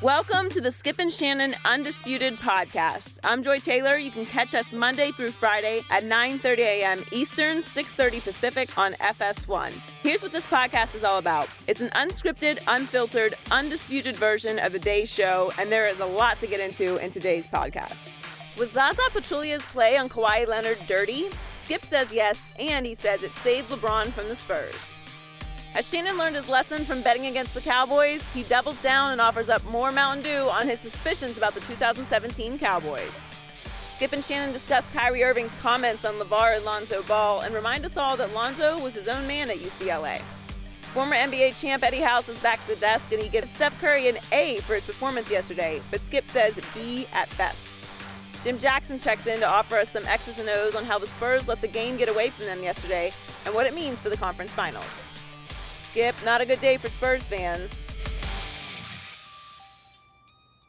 Welcome to the Skip and Shannon Undisputed podcast. I'm Joy Taylor. You can catch us Monday through Friday at 9:30 a.m. Eastern, 6:30 Pacific on FS1. Here's what this podcast is all about. It's an unscripted, unfiltered, undisputed version of the day's show, and there is a lot to get into in today's podcast. Was Zaza Pachulia's play on Kawhi Leonard dirty? Skip says yes, and he says it saved LeBron from the Spurs. As Shannon learned his lesson from betting against the Cowboys, he doubles down and offers up more Mountain Dew on his suspicions about the 2017 Cowboys. Skip and Shannon discuss Kyrie Irving's comments on LaVar and Lonzo Ball and remind us all that Lonzo was his own man at UCLA. Former NBA champ Eddie House is back at the desk, and he gives Steph Curry an A for his performance yesterday, but Skip says B at best. Jim Jackson checks in to offer us some X's and O's on how the Spurs let the game get away from them yesterday and what it means for the conference finals. Skip, not a good day for Spurs fans.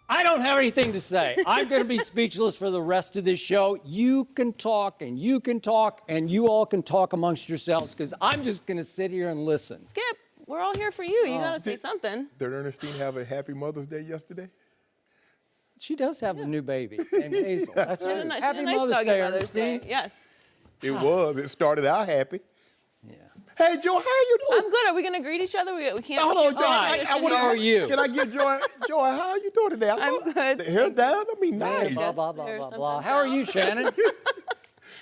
I don't have anything to say. I'm going to be speechless for the rest of this show. You can talk, and you can talk, and you all can talk amongst yourselves, because I'm just going to sit here and listen. Skip, we're all here for you. You got to say something. Did Ernestine have a happy Mother's Day yesterday? She does have a new baby named Hazel. That's right. Happy nice Mother's doggy Day, Mother's Day. Ernestine. Yes. It was. It started out happy. Yeah. Hey, Joy, how you doing? I'm good. Are we going to greet each other? We can't. Hold on, Joy. How are you? Can I get Joy? Joy, how are you doing today? I'm good. The hair down? I mean, nice. Blah, blah, blah, blah, blah. How are you, Shannon?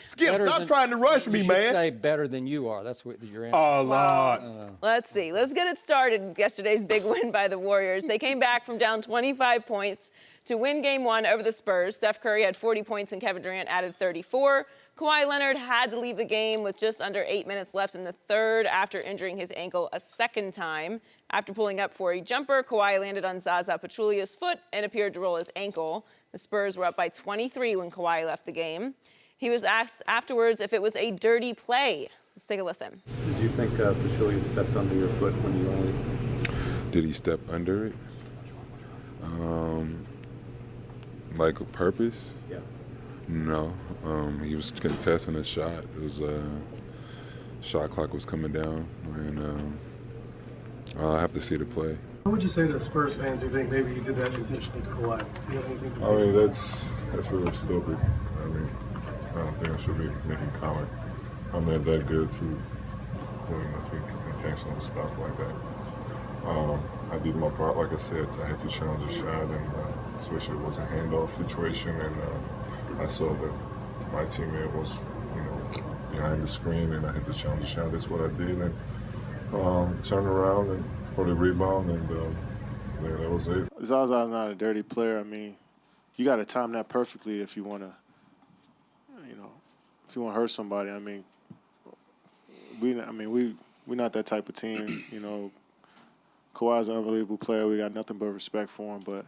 Skip, stop trying to rush me, You man. should say better than you are. That's what your answer. Oh, Lord. Let's see. Let's get it started. Yesterday's big win by the Warriors. They came back from down 25 points to win Game 1 over the Spurs. Steph Curry had 40 points and Kevin Durant added 34. Kawhi Leonard had to leave the game with just under 8 minutes left in the third after injuring his ankle a second time. After pulling up for a jumper, Kawhi landed on Zaza Pachulia's foot and appeared to roll his ankle. The Spurs were up by 23 when Kawhi left the game. He was asked afterwards if it was a dirty play. Let's take a listen. Did you think Pachulia stepped under your foot when you only... Did he step under it? Like a purpose? Yeah. No. He was contesting a shot. It was shot clock was coming down, and I'll have to see the play. What would you say to Spurs fans who think maybe you did that intentionally to Kawhi? Do you have anything to say? I mean, that's really stupid. I mean, I don't think I should be making comment. I'm not that good to doing nothing intentional stuff like that. I did my part, like I said. I had to challenge the shot, and especially it was a handoff situation, and I saw that my teammate was, behind the screen, and I had to challenge the shot. That's what I did, and turned around and for the rebound, and yeah, that was it. Zaza's not a dirty player. I mean, you got to time that perfectly if you want to, if you want to hurt somebody. I mean, we're not that type of team. Kawhi's an unbelievable player. We got nothing but respect for him, but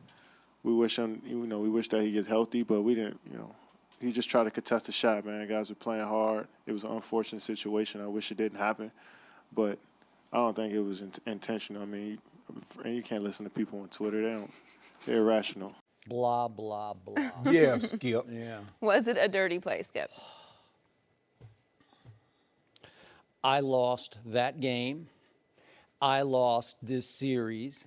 we wish him, we wish that he gets healthy, but we didn't, he just tried to contest the shot, man. Guys were playing hard. It was an unfortunate situation. I wish it didn't happen, but I don't think it was intentional. I mean, and you can't listen to people on Twitter. They're irrational. Blah, blah, blah. Yeah, Skip. Yeah. Was it a dirty play, Skip? I lost that game. I lost this series.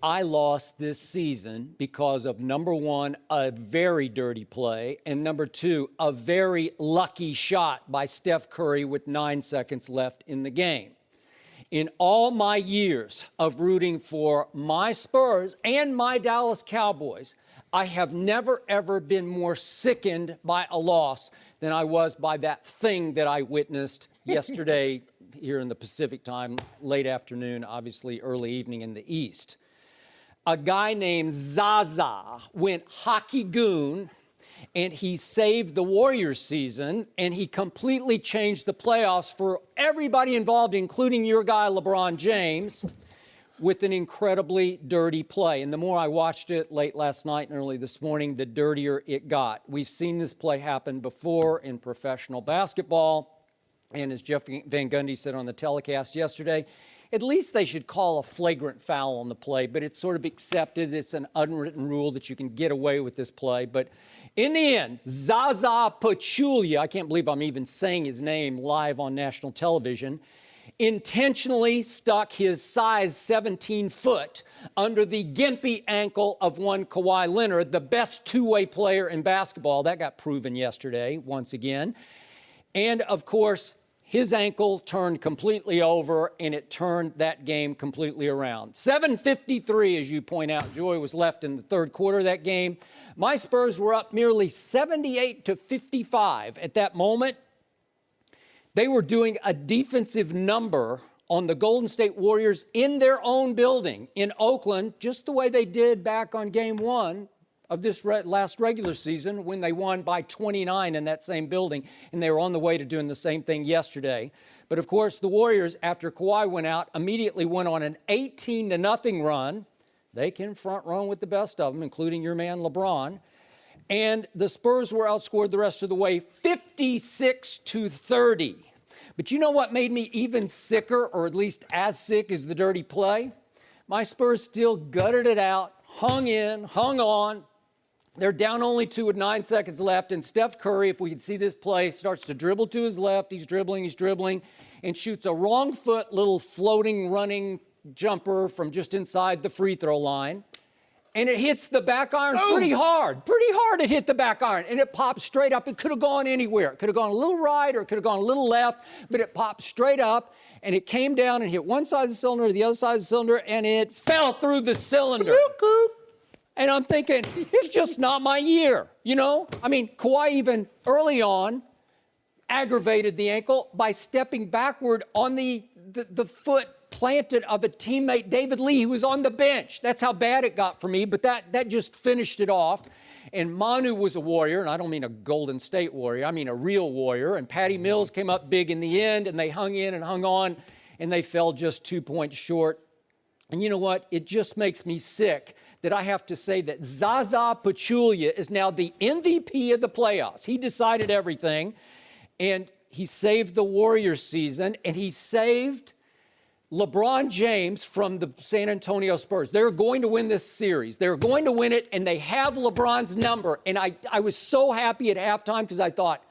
I lost this season because of, number one, a very dirty play, and number two, a very lucky shot by Steph Curry with 9 seconds left in the game. In all my years of rooting for my Spurs and my Dallas Cowboys, I have never, ever been more sickened by a loss than I was by that thing that I witnessed yesterday here in the Pacific time, late afternoon, obviously early evening in the East. A guy named Zaza went hockey goon, and he saved the Warriors season, and he completely changed the playoffs for everybody involved, including your guy, LeBron James, with an incredibly dirty play. And the more I watched it late last night and early this morning, the dirtier it got. We've seen this play happen before in professional basketball. And as Jeff Van Gundy said on the telecast yesterday, at least they should call a flagrant foul on the play, but it's sort of accepted. It's an unwritten rule that you can get away with this play. But in the end, Zaza Pachulia, I can't believe I'm even saying his name live on national television, intentionally stuck his size 17 foot under the gimpy ankle of one Kawhi Leonard, the best two-way player in basketball. That got proven yesterday once again. And, of course, his ankle turned completely over, and it turned that game completely around. 7:53, as you point out, Joy, was left in the third quarter of that game. My Spurs were up nearly 78-55 at that moment. They were doing a defensive number on the Golden State Warriors in their own building in Oakland, just the way they did back on game one of this last regular season when they won by 29 in that same building, and they were on the way to doing the same thing yesterday. But, of course, the Warriors, after Kawhi went out, immediately went on an 18-0 run. They can front run with the best of them, including your man LeBron. And the Spurs were outscored the rest of the way 56-30. But you know what made me even sicker, or at least as sick as the dirty play? My Spurs still gutted it out, hung in, hung on. They're down only 2 with 9 seconds left, and Steph Curry, if we can see this play, starts to dribble to his left. He's dribbling, and shoots a wrong foot little floating running jumper from just inside the free throw line. And it hits the back iron pretty hard. It hit the back iron, and it popped straight up. It could have gone anywhere. It could have gone a little right or it could have gone a little left, but it popped straight up, and it came down and hit one side of the cylinder, the other side of the cylinder, and it fell through the cylinder. And I'm thinking, it's just not my year, you know? I mean, Kawhi even early on aggravated the ankle by stepping backward on the foot planted of a teammate, David Lee, who was on the bench. That's how bad it got for me, but that just finished it off. And Manu was a warrior, and I don't mean a Golden State warrior, I mean a real warrior. And Patty Mills came up big in the end, and they hung in and hung on, and they fell just 2 points short. And you know what? It just makes me sick that I have to say that Zaza Pachulia is now the MVP of the playoffs. He decided everything, and he saved the Warriors season, and he saved LeBron James from the San Antonio Spurs. They're going to win this series. They're going to win it, and they have LeBron's number. And I was so happy at halftime because I thought,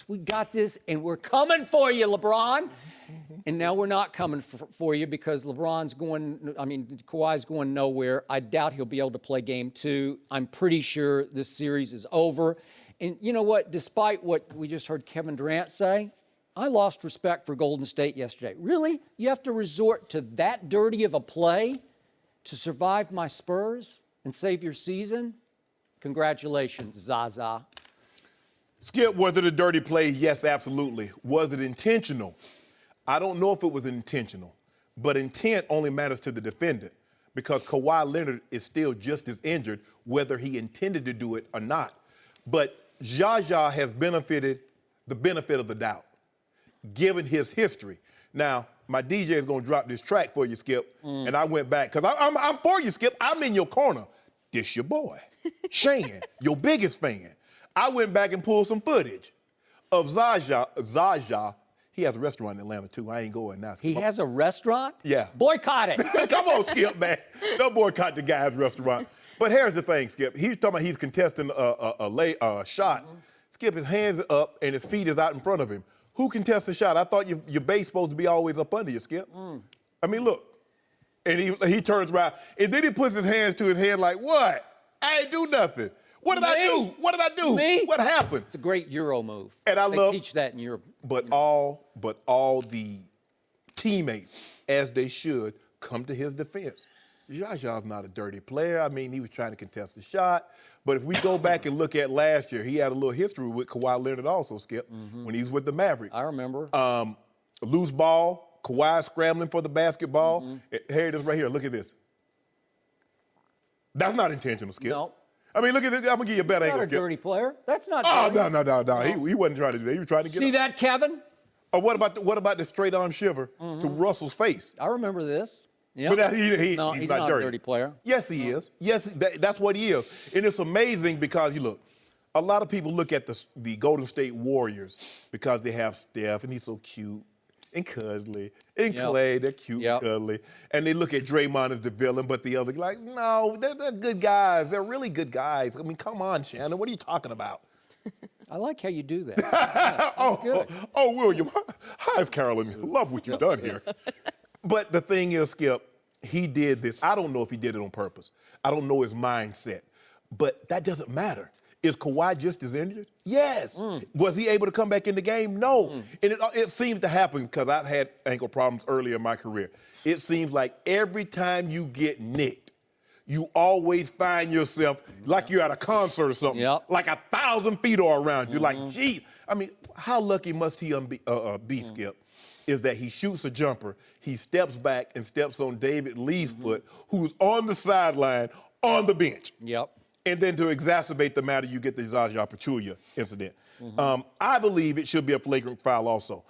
we got this, and we're coming for you, LeBron. And now we're not coming for you because Kawhi's going nowhere. I doubt he'll be able to play game 2. I'm pretty sure this series is over. And you know what? Despite what we just heard Kevin Durant say, I lost respect for Golden State yesterday. Really? You have to resort to that dirty of a play to survive my Spurs and save your season? Congratulations, Zaza. Skip, was it a dirty play? Yes, absolutely. Was it intentional? I don't know if it was intentional, but intent only matters to the defendant because Kawhi Leonard is still just as injured, whether he intended to do it or not. But Zaza has benefited the benefit of the doubt, given his history. Now, my DJ is going to drop this track for you, Skip, and I went back, because I'm for you, Skip. I'm in your corner. This your boy, Shan, your biggest fan. I went back and pulled some footage of Zaza. He has a restaurant in Atlanta, too. I ain't going now. He has a restaurant? Yeah. Boycott it. Come on, Skip, man. Don't boycott the guy's restaurant. But here's the thing, Skip. He's talking about he's contesting a shot. Skip, his hands are up and his feet is out in front of him. Who contests the shot? I thought your base supposed to be always up under you, Skip. I mean, look. And he turns around, and then he puts his hands to his head like, what? I ain't do nothing. What did I do? What did I do? Me? What happened? It's a great Euro move. And they teach that in Europe. But all the teammates, as they should, come to his defense. Zaza's not a dirty player. I mean, he was trying to contest the shot. But if we go back and look at last year, he had a little history with Kawhi Leonard also, Skip, when he was with the Mavericks. I remember. Loose ball, Kawhi scrambling for the basketball. Here it is right here. Look at this. That's not intentional, Skip. No. I mean, look at this. I'm going to give you a better angle, Skip. Not a dirty player. That's not dirty. Oh, no. He wasn't trying to do that. He was trying to get See up. that, Kevin? Or what about the straight arm shiver to Russell's face? I remember this. Yep. But he's not a dirty player. Yes, he is. Yes, that's what he is. And it's amazing because, you look, a lot of people look at the Golden State Warriors because they have Steph, and he's so cute and cuddly. And Clay, they're cute and cuddly. And they look at Draymond as the villain, but the other, like, no, they're good guys. They're really good guys. I mean, come on, Shannon. What are you talking about? I like how you do that. Yeah, oh, William. Hi, Carolyn. Love what you've done here. But the thing is, Skip, he did this. I don't know if he did it on purpose. I don't know his mindset. But that doesn't matter. Is Kawhi just as injured? Yes. Was he able to come back in the game? No. And it seems to happen because I've had ankle problems earlier in my career. It seems like every time you get nicked, you always find yourself like you're at a concert or something, like 1,000 feet are around you. Like, gee, I mean, how lucky must he be, Skip, is that he shoots a jumper, he steps back and steps on David Lee's foot, who's on the sideline, on the bench. Yep. And then to exacerbate the matter, you get the Zaza Pachulia incident. I believe it should be a flagrant foul also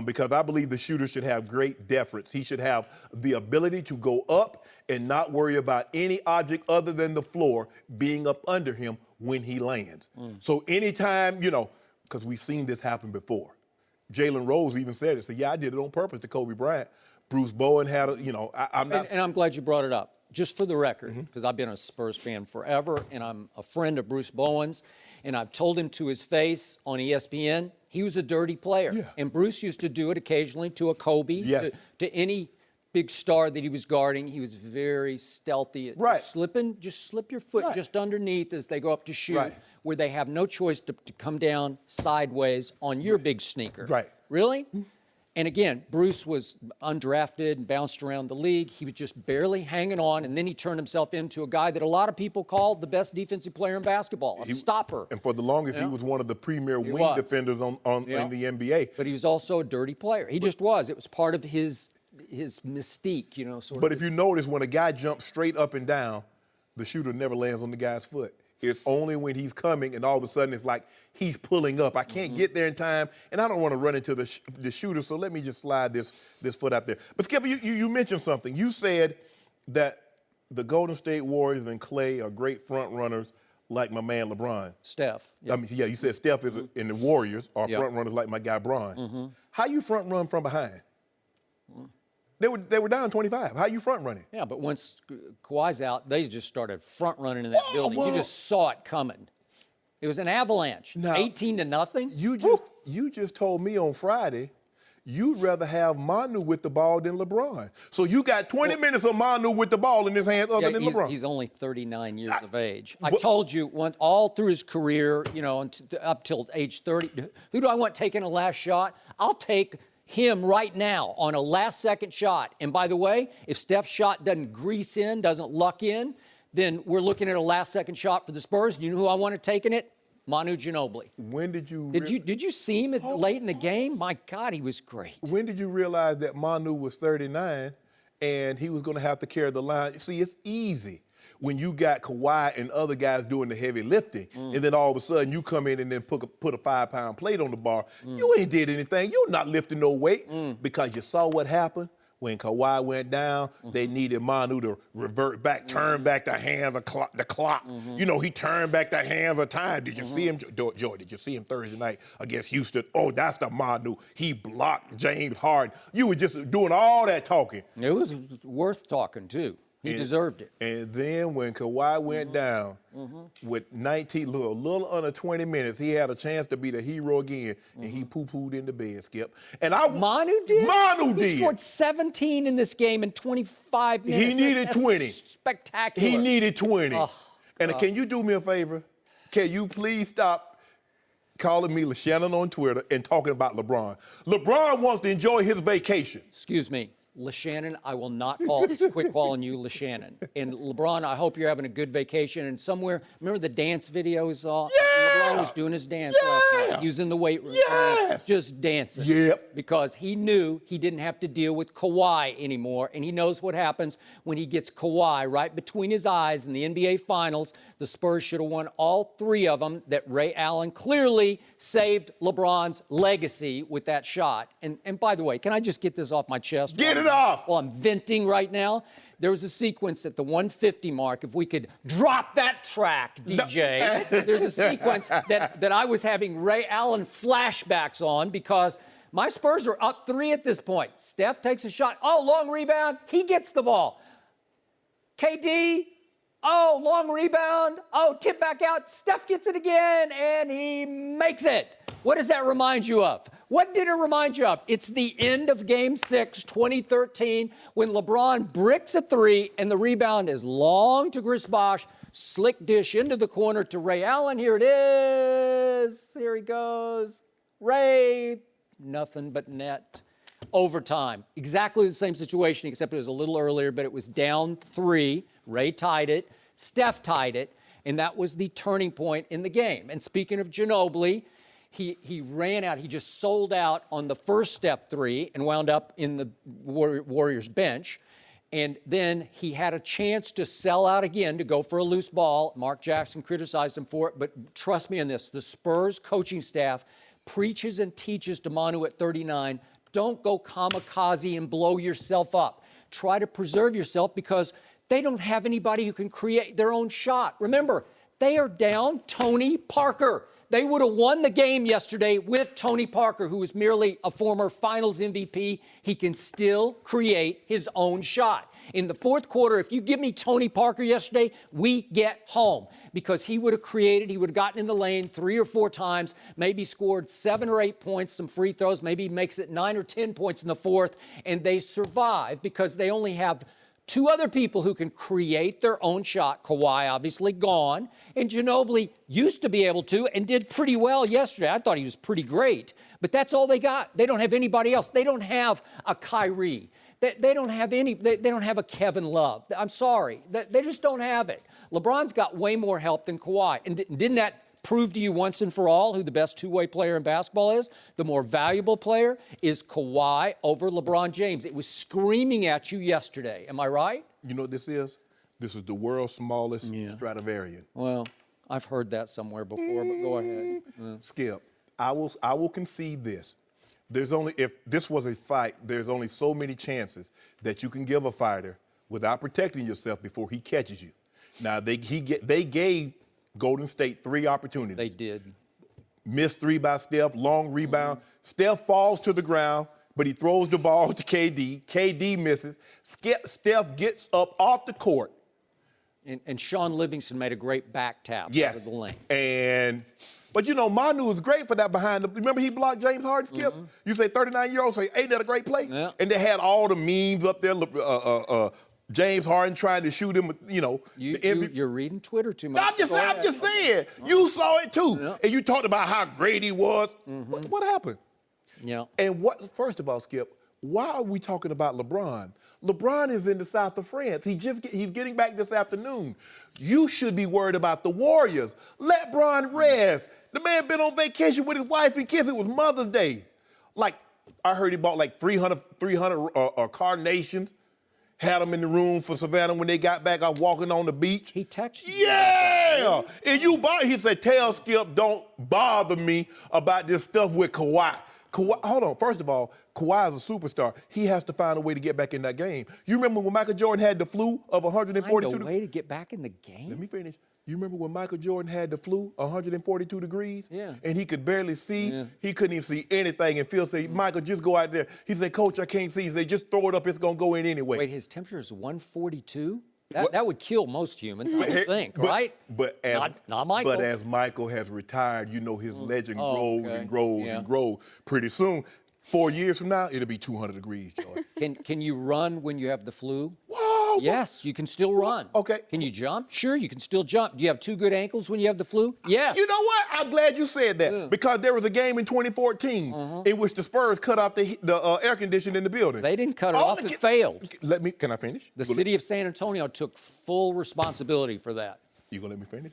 because I believe the shooter should have great deference. He should have the ability to go up and not worry about any object other than the floor being up under him when he lands. So anytime, because we've seen this happen before. Jalen Rose even said it. Said, yeah, I did it on purpose to Kobe Bryant. Bruce Bowen had I'm not. And I'm glad you brought it up. Just for the record, because I've been a Spurs fan forever, and I'm a friend of Bruce Bowen's, and I've told him to his face on ESPN, he was a dirty player. Yeah. And Bruce used to do it occasionally to a Kobe, to any big star that he was guarding. He was very stealthy. Right. Just slip your foot just underneath as they go up to shoot, where they have no choice to come down sideways on your big sneaker. Right. Really? And again, Bruce was undrafted and bounced around the league. He was just barely hanging on, and then he turned himself into a guy that a lot of people called the best defensive player in basketball, a stopper. And for the longest, he was one of the premier wing defenders in the NBA. But he was also a dirty player. He just was. It was part of his mystique, But if you notice, when a guy jumps straight up and down, the shooter never lands on the guy's foot. It's only when he's coming and all of a sudden it's like he's pulling up. I can't get there in time, and I don't want to run into the shooter, so let me just slide this foot out there. But, Skip, you mentioned something. You said that the Golden State Warriors and Clay are great front runners like my man LeBron. Steph. I mean, you said Steph is in the Warriors are front runners like my guy Bron. How you front run from behind? They were down 25. How you front running? Yeah, but once Kawhi's out, they just started front running in that building. You just saw it coming. It was an avalanche. Now, 18-0. You just told me on Friday you'd rather have Manu with the ball than LeBron. So you got 20 minutes of Manu with the ball in his hands other than LeBron. He's only 39 years of age. I told you, all through his career, up till age 30, who do I want taking a last shot? I'll take him right now on a last-second shot. And by the way, if Steph's shot doesn't grease in, doesn't luck in, then we're looking at a last-second shot for the Spurs. You know who I want to taking it? Manu Ginobili. When did you... Did you see him late in the game? My God, he was great. When did you realize that Manu was 39 and he was going to have to carry the line? See, it's easy when you got Kawhi and other guys doing the heavy lifting, and then all of a sudden you come in and then put a 5-pound plate on the bar. You ain't did anything. You're not lifting no weight because you saw what happened. When Kawhi went down, they needed Manu to revert back, turn back the hands of the clock. He turned back the hands of time. Did you see him, Joy? Did you see him Thursday night against Houston? Oh, that's the Manu. He blocked James Harden. You were just doing all that talking. It was worth talking, too. He deserved it. And then when Kawhi went down with a little under 20 minutes, he had a chance to be the hero again, and he poo-pooed in the bed, Skip. And Manu did? Manu did. He scored 17 in this game in 25 minutes. He needed 20. Spectacular. He needed 20. And can you do me a favor? Can you please stop calling me Shannon on Twitter and talking about LeBron? LeBron wants to enjoy his vacation. Excuse me. LeShannon, I will not quit calling you LeShannon. And LeBron, I hope you're having a good vacation. And somewhere, remember the dance videos? LeBron was doing his dance last night. He was in the weight room. Just dancing. Yep. Because he knew he didn't have to deal with Kawhi anymore. And he knows what happens when he gets Kawhi right between his eyes in the NBA Finals. The Spurs should have won all three of them. That Ray Allen clearly saved LeBron's legacy with that shot. And by the way, can I just get this off my chest? Get it off. Well, I'm venting right now. There was a sequence at the 150 mark. If we could drop that track, DJ. There's a sequence that I was having Ray Allen flashbacks on because my Spurs are up 3 at this point. Steph takes a shot. Oh, long rebound. He gets the ball. KD Oh, long rebound. Oh, tip back out. Steph gets it again, and he makes it. What does that remind you of? What did it remind you of? It's the end of Game 6, 2013, when LeBron bricks a three, and the rebound is long to Chris Bosh. Slick dish into the corner to Ray Allen. Here it is. Here he goes. Ray, nothing but net. Overtime. Exactly the same situation, except it was a little earlier, but it was down 3. Ray tied it. Steph tied it. And that was the turning point in the game. And speaking of Ginobili, he ran out. He just sold out on the first Steph 3 and wound up in the Warriors bench. And then he had a chance to sell out again to go for a loose ball. Mark Jackson criticized him for it, but trust me on this. The Spurs coaching staff preaches and teaches to Manu at 39, don't go kamikaze and blow yourself up. Try to preserve yourself because they don't have anybody who can create their own shot. Remember, they are down Tony Parker. They would have won the game yesterday with Tony Parker, who was merely a former Finals MVP. He can still create his own shot. In the fourth quarter, if you give me Tony Parker yesterday, we get home because he would have created, he would have gotten in the lane 3 or 4 times, maybe scored 7 or 8 points, some free throws, maybe makes it 9 or 10 points in the fourth, and they survive because they only have 2 other people who can create their own shot. Kawhi obviously gone, and Ginobili used to be able to and did pretty well yesterday. I thought he was pretty great, but that's all they got. They don't have anybody else. They don't have a Kyrie. They don't have they don't have a Kevin Love. I'm sorry. They just don't have it. LeBron's got way more help than Kawhi. And didn't that prove to you once and for all who the best two-way player in basketball is? The more valuable player is Kawhi over LeBron James. It was screaming at you yesterday. Am I right? You know what this is? This is the world's smallest Stradivarian. Well, I've heard that somewhere before, but go ahead. Skip, I will concede this. There's only, if this was a fight, there's only so many chances that you can give a fighter without protecting yourself before he catches you. Now, they gave Golden State 3 opportunities. They did. Missed 3 by Steph, long rebound. Steph falls to the ground, but he throws the ball to KD. KD misses. Steph gets up off the court. And Sean Livingston made a great back tap out of the lane. But, you know, Manu was great for that behind the. Remember he blocked James Harden, Skip? You say 39-year-old, say, ain't that a great play? Yeah. And they had all the memes up there, James Harden trying to shoot him, you know. You're reading Twitter too much. I'm just saying. You saw it too. Yeah. And you talked about how great he was. What happened? Yeah. And first of all, Skip, why are we talking about LeBron? LeBron is in the south of France. He's getting back this afternoon. You should be worried about the Warriors. Let Bron rest. The man been on vacation with his wife and kids. It was Mother's Day. Like, I heard he bought like 300 carnations. Had them in the room for Savannah when they got back. I was walking on the beach. He texted you. Yeah. And he said, tell Skip, don't bother me about this stuff with Kawhi. Hold on. First of all, Kawhi is a superstar. He has to find a way to get back in that game. You remember when Michael Jordan had the flu of 142 degrees? Way to get back in the game? Let me finish. You remember when Michael Jordan had the flu, 142 degrees? Yeah. And he could barely see? Yeah. He couldn't even see anything. And Phil said, Michael, just go out there. He said, Coach, I can't see. He said, just throw it up. It's going to go in anyway. Wait, his temperature is 142? That would kill most humans, I would think, right? But not Michael. But as Michael has retired, you know his legend grows and grows and grows. Pretty soon, 4 years from now, it'll be 200 degrees, Joy. Can you run when you have the flu? Whoa! Yes, you can still run. Okay. Can you jump? Sure, you can still jump. Do you have 2 good ankles when you have the flu? Yes. You know what? I'm glad you said that because there was a game in 2014 in which the Spurs cut off the air conditioning in the building. They didn't cut it off. It failed. Can I finish? The city of San Antonio took full responsibility for that. You gonna let me finish?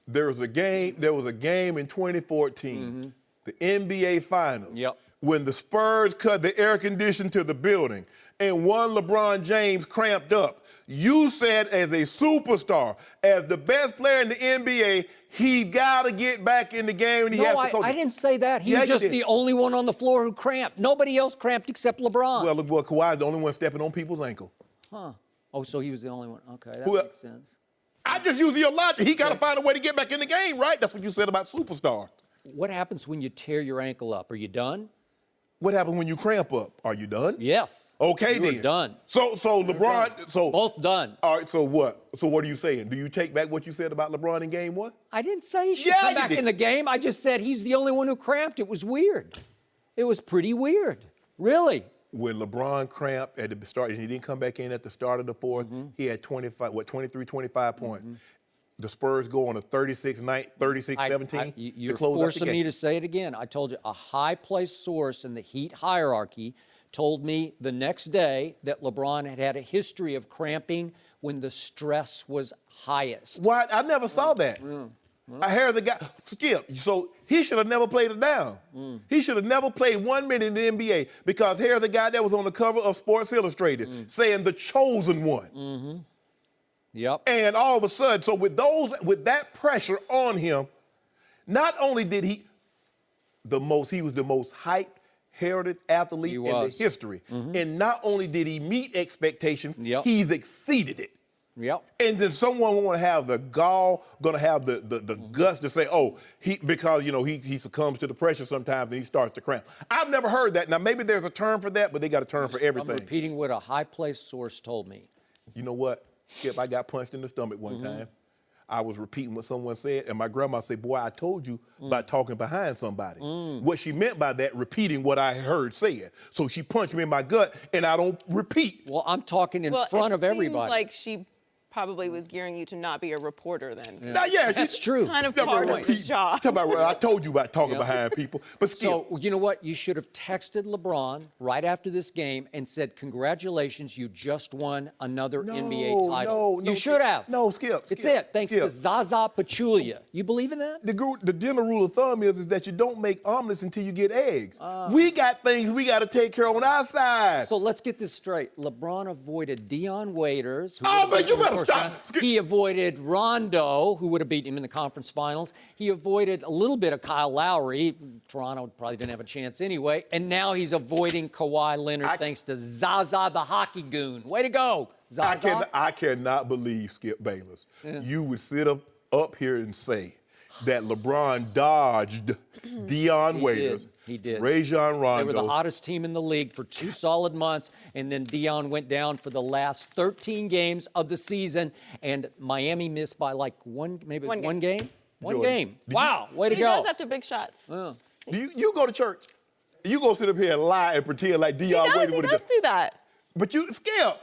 There was a game in 2014, the NBA Finals. Yep. When the Spurs cut the air conditioning to the building and one LeBron James cramped up, you said as a superstar, as the best player in the NBA, he got to get back in the game and he has to coach. I didn't say that. He was just the only one on the floor who cramped. Nobody else cramped except LeBron. Well, look, Kawhi's the only one stepping on people's ankle. Huh. Oh, so he was the only one. Okay, that makes sense. I just use your logic. He got to find a way to get back in the game, right? That's what you said about superstars. What happens when you tear your ankle up? Are you done? What happens when you cramp up? Are you done? Yes. Okay, You were then. done. So LeBron. So Both done. All right. So what? So what are you saying? Do you take back what you said about LeBron in Game 1? I didn't say he should Yeah, come you back did. in the game. I just said he's the only one who cramped. It was weird. It was pretty weird. Really. When LeBron cramped at the start, and he didn't come back in at the start of the fourth, he had 25 points. The Spurs go on a 36-17 You're to close out the forcing game. me to say it again. I told you a high-placed source in the Heat hierarchy told me the next day that LeBron had had a history of cramping when the stress was highest. What? I never saw that. I heard the guy, Skip, so he should have never played it down. He should have never played 1 minute in the NBA because here's the guy that was on the cover of Sports Illustrated saying the chosen one. Yep. And all of a sudden, so with that pressure on him, not only did he was the most hyped, heralded athlete in the history. And not only did he meet expectations, he's exceeded it. Yep. And then someone want to have the gall, going to have the guts to say, oh, because he succumbs to the pressure sometimes and he starts to cramp. I've never heard that. Now maybe there's a term for that, but they got a term for everything. I'm repeating what a high-placed source told me. You know what, Skip? I got punched in the stomach one time. I was repeating what someone said, and my grandma said, boy, I told you about talking behind somebody. What she meant by that, repeating what I heard said. So she punched me in my gut, and I don't repeat. Well, I'm talking in front of everybody. Seems like she probably was gearing you to not be a reporter then. Now, yeah, That's true. Kind of part of the job. Talk about, I told you about talking behind people. But Skip, So, you know what? You should have texted LeBron right after this game and said, congratulations, you just won another NBA title. No, you should have. No, Skip. It's Skip, it. Thanks Skip. to Zaza Pachulia. You believe in that? The general rule of thumb is that you don't make omelets until you get eggs. We got things we got to take care of on our side. So let's get this straight. LeBron avoided Deion Waiters. But you better stop. He avoided Rondo, who would have beaten him in the conference finals. He avoided a little bit of Kyle Lowry. Toronto probably didn't have a chance anyway. And now he's avoiding Kawhi Leonard thanks to Zaza, the hockey goon. Way to go, Zaza. I cannot believe, Skip Bayless, you would sit up here and say that LeBron dodged Deion Waiters. He did. Rajon Rondo. They were the hottest team in the league for 2 solid months, and then Deion went down for the last 13 games of the season, and Miami missed by like one game? One game. Wow, way to go. He does after big shots. Do you go to church? You go sit up here and lie and pretend like Deion Waiters would have He does do that. But Skip,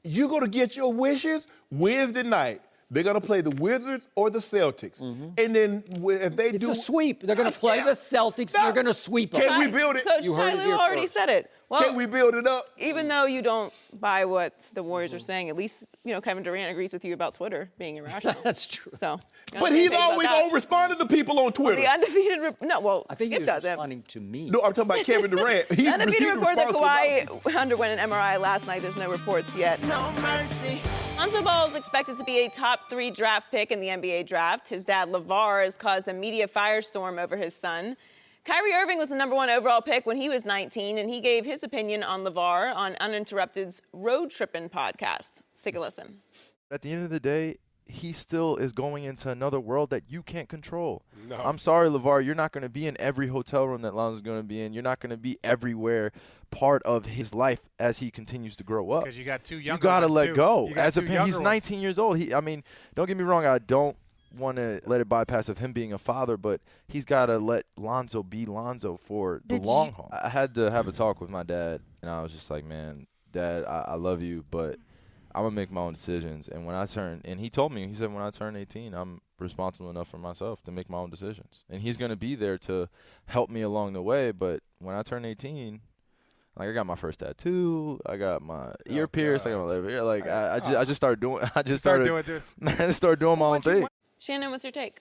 you go to get your wishes Wednesday night. They're going to play the Wizards or the Celtics. And then if they do... It's a sweep. They're going to play the Celtics, and they're going to sweep them. Can we build it? Coach You heard it Tyler here already first. said it. Well, Can we build it up? even though you don't buy what the Warriors are saying, at least Kevin Durant agrees with you about Twitter being irrational. That's true. So, But he's always responding to people on Twitter. the undefeated. I think he Skip was doesn't. responding to me. No, I'm talking about Kevin Durant. The undefeated report that Kawhi. Kawhi underwent an MRI last night. There's no reports yet. No mercy. Lonzo Ball is expected to be a top 3 draft pick in the NBA draft. His dad, LaVar, has caused a media firestorm over his son. Kyrie Irving was the number 1 overall pick when he was 19, and he gave his opinion on LaVar on Uninterrupted's Road Trippin' podcast. Let's take a listen. At the end of the day, he still is going into another world that you can't control. No. I'm sorry, LaVar, you're not going to be in every hotel room that Lonzo's going to be in. You're not going to be everywhere part of his life as he continues to grow up. Because you got 2 younger ones, you got to let go. As he's 19 years old. Don't get me wrong, I don't want to let it bypass of him being a father, but he's got to let Lonzo be Lonzo for the long haul. I had to have a talk with my dad, and I was just like, man, Dad, I love you, but I'm going to make my own decisions. And he told me, he said, when I turn 18, I'm responsible enough for myself to make my own decisions. And he's going to be there to help me along the way. But when I turn 18, like I got my first tattoo, I got my ear pierced, I got my left ear. Like I just started doing, started doing my own thing. Shannon, what's your take?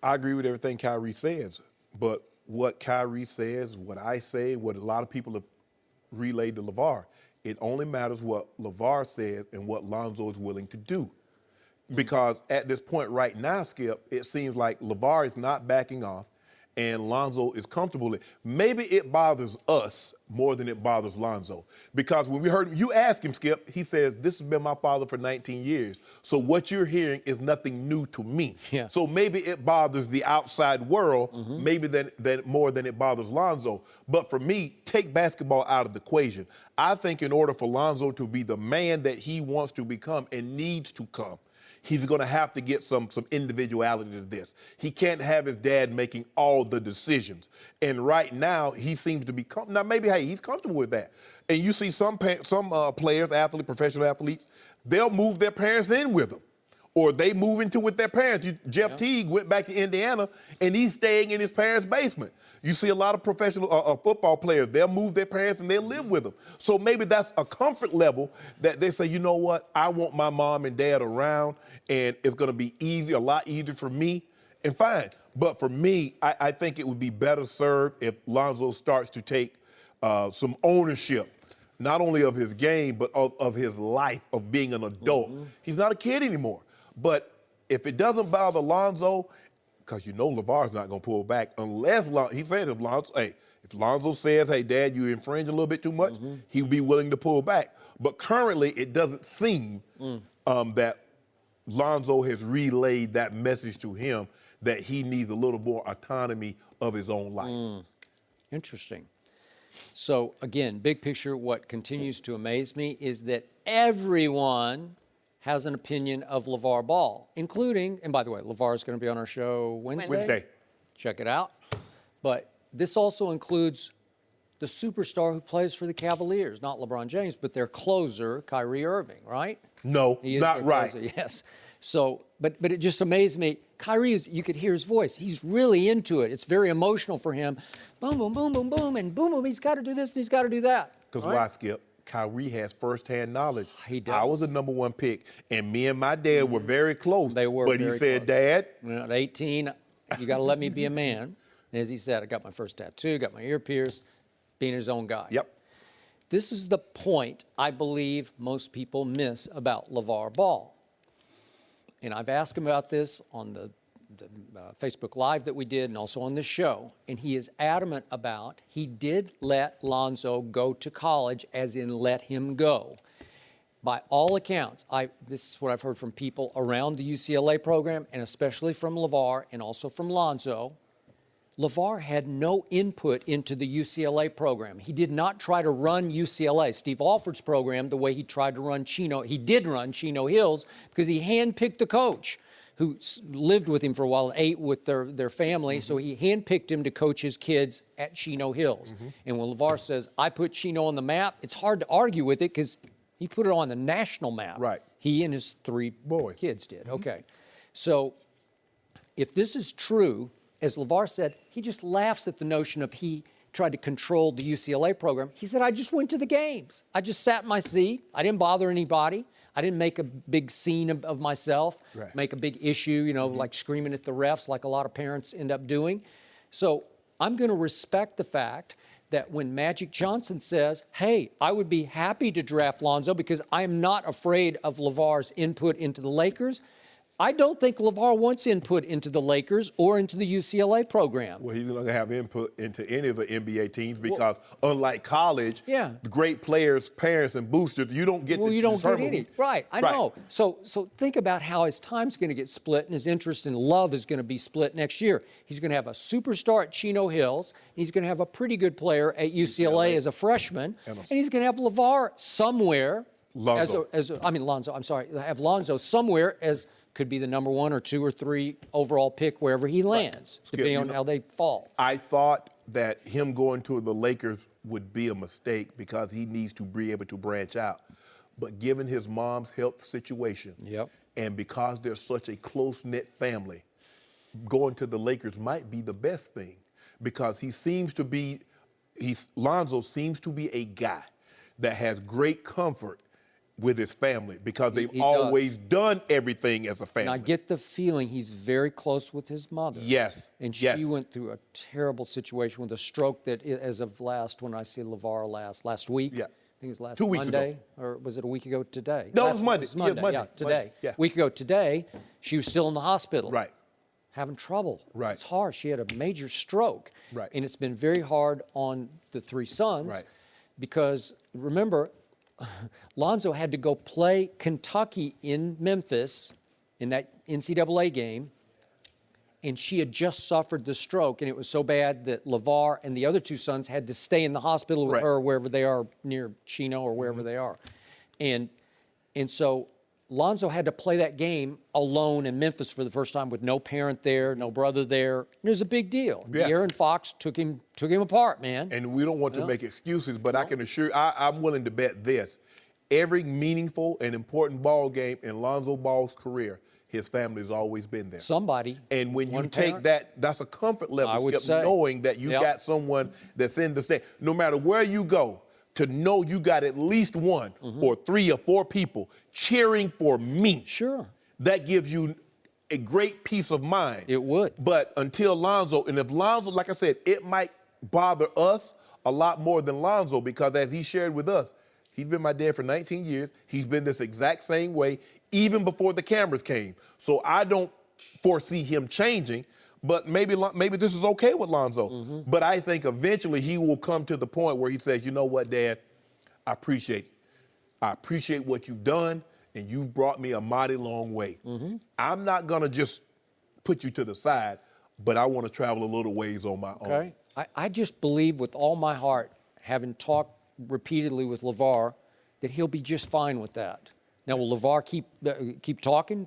I agree with everything Kyrie says, but what Kyrie says, what I say, what a lot of people have relayed to LaVar, it only matters what LaVar says and what Lonzo is willing to do. Because at this point right now, Skip, it seems like LaVar is not backing off, and Lonzo is comfortable in. Maybe it bothers us more than it bothers Lonzo. Because when we heard him, you ask him, Skip, he says, this has been my father for 19 years. So what you're hearing is nothing new to me. Yeah. So maybe it bothers the outside world, maybe than more than it bothers Lonzo. But for me, take basketball out of the equation. I think in order for Lonzo to be the man that he wants to become and needs to come, he's going to have to get some individuality to this. He can't have his dad making all the decisions. And right now, he seems to be now maybe he's comfortable with that. And you see some players, professional athletes, they'll move their parents in with them, or they move into with their parents. Jeff Teague went back to Indiana, and he's staying in his parents' basement. You see a lot of professional football players, they'll move their parents and they'll live with them. So maybe that's a comfort level that they say, you know what, I want my mom and dad around, and it's going to be a lot easier for me, and fine. But for me, I think it would be better served if Lonzo starts to take some ownership, not only of his game, but of his life, of being an adult. He's not a kid anymore. But if it doesn't bother Lonzo, because you know LaVar's not going to pull back unless he said if Lonzo says, hey, Dad, you infringe a little bit too much, he'd be willing to pull back. But currently, it doesn't seem that Lonzo has relayed that message to him that he needs a little more autonomy of his own life. Interesting. So, again, big picture, what continues to amaze me is that everyone has an opinion of LaVar Ball, including, and by the way, LaVar is going to be on our show Wednesday. Check it out. But this also includes the superstar who plays for the Cavaliers, not LeBron James, but their closer, Kyrie Irving, right? No, not right. Closer, yes. So, but it just amazed me. Kyrie, you could hear his voice. He's really into it. It's very emotional for him. Boom, boom, boom, boom, boom, and boom, boom. He's got to do this and he's got to do that. Because why, Skip? Kyrie has firsthand knowledge. He does. I was the number one pick, and me and my dad were very close. They were But very he said, close. Dad. At 18, you got to let me be a man. And as he said, I got my first tattoo, got my ear pierced, being his own guy. Yep. This is the point I believe most people miss about LaVar Ball. And I've asked him about this on the Facebook Live that we did and also on this show. And he is adamant about he did let Lonzo go to college, as in let him go. By all accounts, this is what I've heard from people around the UCLA program, and especially from LaVar and also from Lonzo. LaVar had no input into the UCLA program. He did not try to run UCLA, Steve Alford's program, the way he tried to run Chino. He did run Chino Hills because he handpicked the coach who lived with him for a while and ate with their family. So he handpicked him to coach his kids at Chino Hills. And when LaVar says, I put Chino on the map, it's hard to argue with it because he put it on the national map. Right. He and his three kids did. Okay. So if this is true, as LaVar said, he just laughs at the notion of he tried to control the UCLA program. He said, I just went to the games. I just sat in my seat. I didn't bother anybody. I didn't make a big scene of myself, make a big issue, like screaming at the refs like a lot of parents end up doing. So I'm going to respect the fact that when Magic Johnson says, hey, I would be happy to draft Lonzo because I am not afraid of LaVar's input into the Lakers, I don't think LaVar wants input into the Lakers or into the UCLA program. Well, he's not going to have input into any of the NBA teams because, unlike college, the great players, parents, and boosters, you don't get to you don't get determine any. Right, I know. So think about how his time's going to get split and his interest and love is going to be split next year. He's going to have a superstar at Chino Hills. And he's going to have a pretty good player at UCLA as a freshman. And he's going to have LaVar somewhere. Lonzo. Lonzo, I'm sorry. Have Lonzo somewhere as could be the number 1 or 2 or 3 overall pick wherever he lands, depending on how they fall. I thought that him going to the Lakers would be a mistake because he needs to be able to branch out. But given his mom's health situation, and because they're such a close-knit family, going to the Lakers might be the best thing because Lonzo seems to be a guy that has great comfort with his family because they've always done everything as a family. And I get the feeling he's very close with his mother. Yes. And she went through a terrible situation with a stroke that, as of when I see LaVar last week. Yeah. I think it was last 2 weeks Monday, ago. or was it a week ago today? No, it was Monday. It was Monday. Yeah, today. Yeah. A week ago today, she was still in the hospital. Right. having trouble. Right. It's hard. She had a major stroke. Right. And it's been very hard on the three sons. Right. Because, remember, Lonzo had to go play Kentucky in Memphis in that NCAA game, and she had just suffered the stroke, and it was so bad that LaVar and the other two sons had to stay in the hospital with Right. her wherever they are, near Chino or wherever they are. And so Lonzo had to play that game alone in Memphis for the first time with no parent there, no brother there. It was a big deal. Yes. Aaron Fox took him apart, man. And we don't want to make excuses, but I can assure I'm willing to bet this. Every meaningful and important ball game in Lonzo Ball's career, his family's always been there. Somebody. And when you one take parent. that, that's a comfort level, I would Skip, say. knowing that you Yep. got someone that's in the state. No matter where you go, to know you got at least one or 3 or 4 people cheering for me. Sure. That gives you a great peace of mind. It would. But until Lonzo, and if Lonzo, like I said, it might bother us a lot more than Lonzo, because as he shared with us, he's been my dad for 19 years. He's been this exact same way, even before the cameras came. So I don't foresee him changing, but maybe this is okay with Lonzo. But I think eventually he will come to the point where he says, you know what, Dad, I appreciate it. I appreciate what you've done, and you've brought me a mighty long way. I'm not going to just put you to the side, but I want to travel a little ways on my own. Okay. I just believe with all my heart, having talked repeatedly with LaVar, that he'll be just fine with that. Now, will LaVar keep talking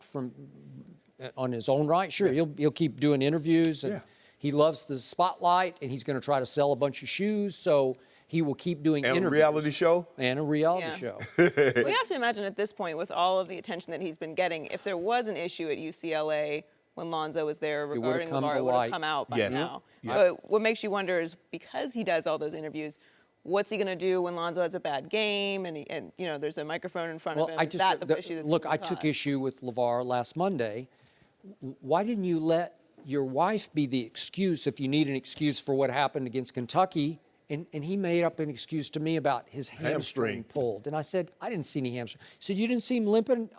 on his own right? Sure, he'll keep doing interviews, and he loves the spotlight, and he's going to try to sell a bunch of shoes, so he will keep doing And interviews. a reality show? And a reality show. We have to imagine at this point, with all of the attention that he's been getting, if there was an issue at UCLA when Lonzo was there regarding come LaVar, to it would have light. come out by Yes. now. Yeah. But what makes you wonder is, because he does all those interviews, what's he going to do when Lonzo has a bad game and you know there's a microphone in front of him? Is that the issue that's look, gonna I took cause? issue with LaVar last Monday. Why didn't you let your wife be the excuse if you need an excuse for what happened against Kentucky? And he made up an excuse to me about his hamstring pulled. And I said, I didn't see any hamstring. He said, you didn't see him limping?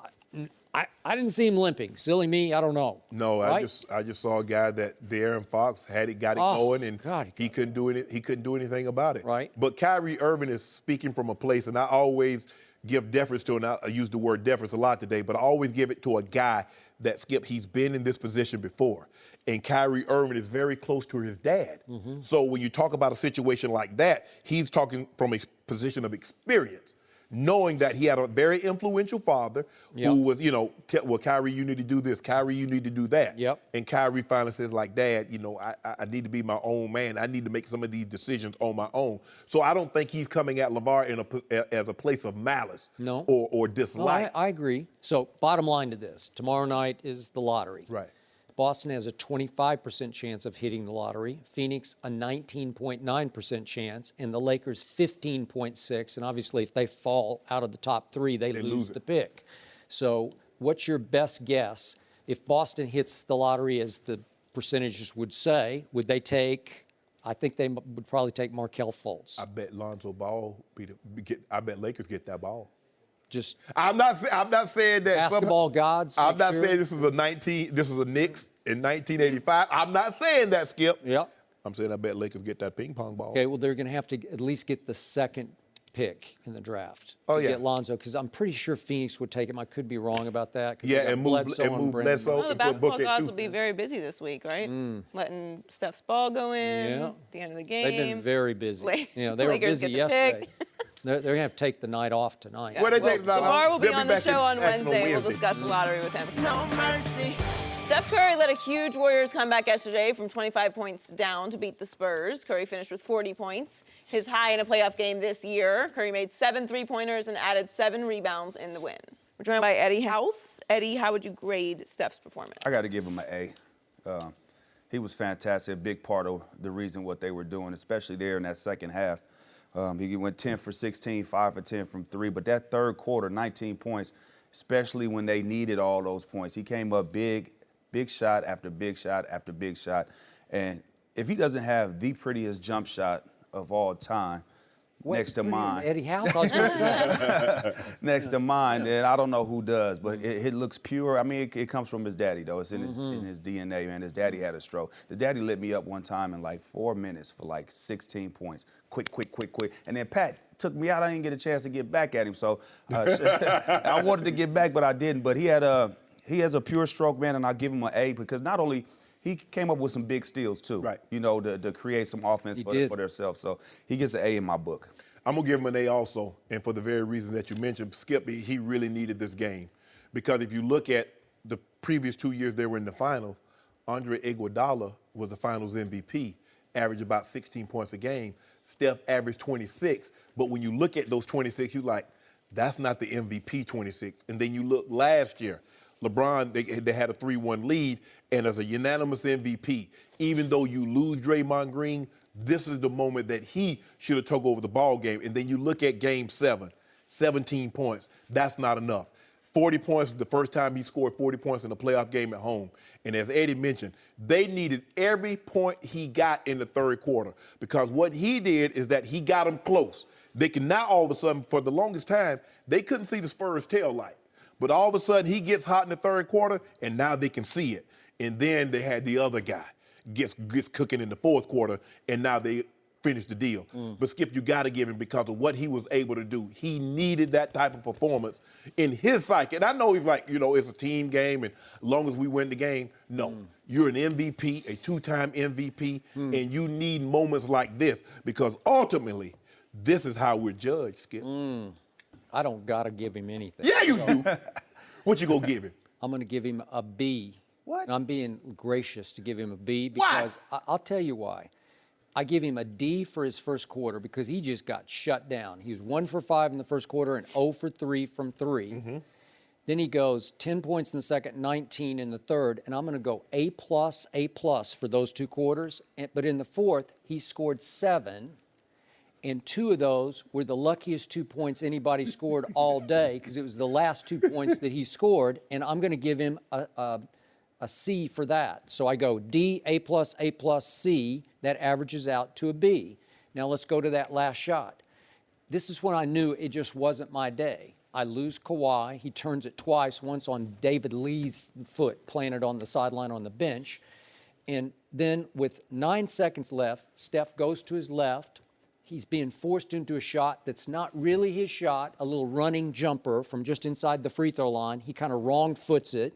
I didn't see him limping. Silly me, I don't know. No, right? I just saw a guy that De'Aaron Fox got it going, and God, he couldn't do it. He couldn't do anything about it. Right. But Kyrie Irving is speaking from a place, and I always give deference to, and I use the word deference a lot today, but I always give it to a guy that, Skip, he's been in this position before. And Kyrie Irving is very close to his dad. So when you talk about a situation like that, he's talking from a position of experience, knowing that he had a very influential father who was, well, Kyrie, you need to do this. Kyrie, you need to do that. And Kyrie finally says, like, Dad, I need to be my own man. I need to make some of these decisions on my own. So I don't think he's coming at LaVar as a place of malice or dislike. No, I agree. So bottom line to this, tomorrow night is the lottery. Right. Boston has a 25% chance of hitting the lottery, Phoenix a 19.9% chance, and the Lakers 15.6%. And obviously, if they fall out of the top 3, they lose the pick. So what's your best guess? If Boston hits the lottery, as the percentages would say, would they take, I think they would probably take Markelle Fultz. I bet Lonzo Ball I bet Lakers get that ball. Just I'm not saying that basketball gods. I'm not sure. saying this is a Knicks in 1985. I'm not saying that, Skip. Yep. I'm saying I bet Lakers get that ping pong ball. Okay, well, they're going to have to at least get the second pick in the draft to get Lonzo, because I'm pretty sure Phoenix would take him. I could be wrong about that. Yeah, and move Bledsoe. Well, the basketball gods will be very busy this week, right? Letting Steph's ball go in at the end of the game. They've been very busy. They were Lakers busy get the yesterday. pick. They're going to have to take the night off tonight. Where they take the night off? LaVar will be They'll on the back show on in action Wednesday. We'll discuss the lottery with him. No mercy. Steph Curry led a huge Warriors comeback yesterday from 25 points down to beat the Spurs. Curry finished with 40 points, his high in a playoff game this year. Curry made 7 3-pointers and added 7 rebounds in the win. We're joined by Eddie House. Eddie, how would you grade Steph's performance? I got to give him an A. He was fantastic, a big part of the reason what they were doing, especially there in that second half. He went 10 for 16, 5 for 10 from 3, but that third quarter, 19 points, especially when they needed all those points. He came up big shot after big shot after big shot. And if he doesn't have the prettiest jump shot of all time, next to mine. Eddie House, I was going to say. Next to mine, and I don't know who does, but it looks pure. I mean, it comes from his daddy, though. It's in his DNA, man. His daddy had a stroke. His daddy lit me up one time in like 4 minutes for like 16 points. Quick. And then Pat took me out. I didn't get a chance to get back at him, so I wanted to get back, but I didn't. But he has a pure stroke, man, and I give him an A because not only he came up with some big steals too, right? You know, to create some offense for themselves. So he gets an A in my book. I'm gonna give him an A also, and for the very reason that you mentioned, Skip, he really needed this game because if you look at the previous 2 years they were in the finals, Andre Iguodala was the finals MVP, averaged about 16 points a game. Steph averaged 26, but when you look at those 26, you're like, that's not the MVP 26. And then you look last year, LeBron, they had a 3-1 lead, and as a unanimous MVP, even though you lose Draymond Green, this is the moment that he should have took over the ball game. And then you look at Game 7, 17 points. That's not enough. 40 points the first time he scored 40 points in a playoff game at home. And as Eddie mentioned, they needed every point he got in the third quarter because what he did is that he got them close. They can now all of a sudden, for the longest time, they couldn't see the Spurs' tail light. But all of a sudden, he gets hot in the third quarter, and now they can see it. And then they had the other guy gets cooking in the fourth quarter, and now they finish the deal. But, Skip, you got to give him because of what he was able to do. He needed that type of performance in his psyche. And I know he's like, you know, it's a team game, and as long as we win the game, no. You're an MVP, a two-time MVP, and you need moments like this because ultimately, this is how we're judged, Skip. I don't got to give him anything. Yeah, you do. What you going to give him? I'm going to give him a B. What? And I'm being gracious to give him a B because I'll tell you why. I give him a D for his first quarter because he just got shut down. He was 1 for 5 in the first quarter and 0 for 3 from 3. Then he goes 10 points in the second, 19 in the third, and I'm going to go A+, A+ for those 2 quarters. But in the fourth, he scored 7. And 2 of those were the luckiest 2 points anybody scored all day because it was the last 2 points that he scored. And I'm going to give him a C for that. So I go D, A+, C. That averages out to a B. Now let's go to that last shot. This is when I knew it just wasn't my day. I lose Kawhi. He turns it twice, once on David Lee's foot, planted on the sideline on the bench. And then with 9 seconds left, Steph goes to his left. He's being forced into a shot that's not really his shot, a little running jumper from just inside the free throw line. He kind of wrong foots it,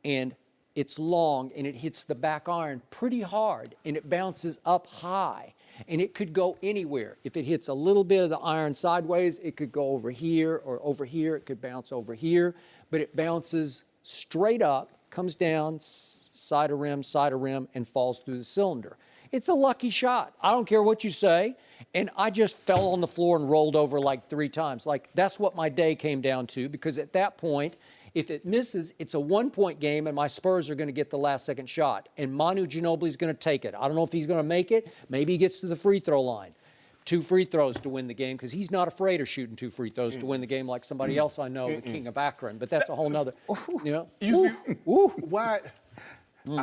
and it's long, and it hits the back iron pretty hard, and it bounces up high, and it could go anywhere. If it hits a little bit of the iron sideways, it could go over here or over here. It could bounce over here, but it bounces straight up, comes down, side of rim, and falls through the cylinder. It's a lucky shot. I don't care what you say. And I just fell on the floor and rolled over like 3 times. Like, that's what my day came down to because at that point, if it misses, it's a 1-point game and my Spurs are going to get the last second shot. And Manu Ginobili's going to take it. I don't know if he's going to make it. Maybe he gets to the free throw line. 2 free throws to win the game because he's not afraid of shooting 2 free throws to win the game like somebody else I know, the king of Akron. But that's a whole nother, you know. Why?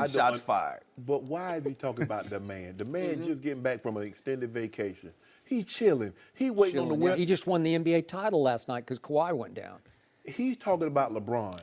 Shots fired. But why is he talking about the man? The man just getting back from an extended vacation. He's chilling. He waiting on the win. Yeah, he just won the NBA title last night because Kawhi went down. He's talking about LeBron,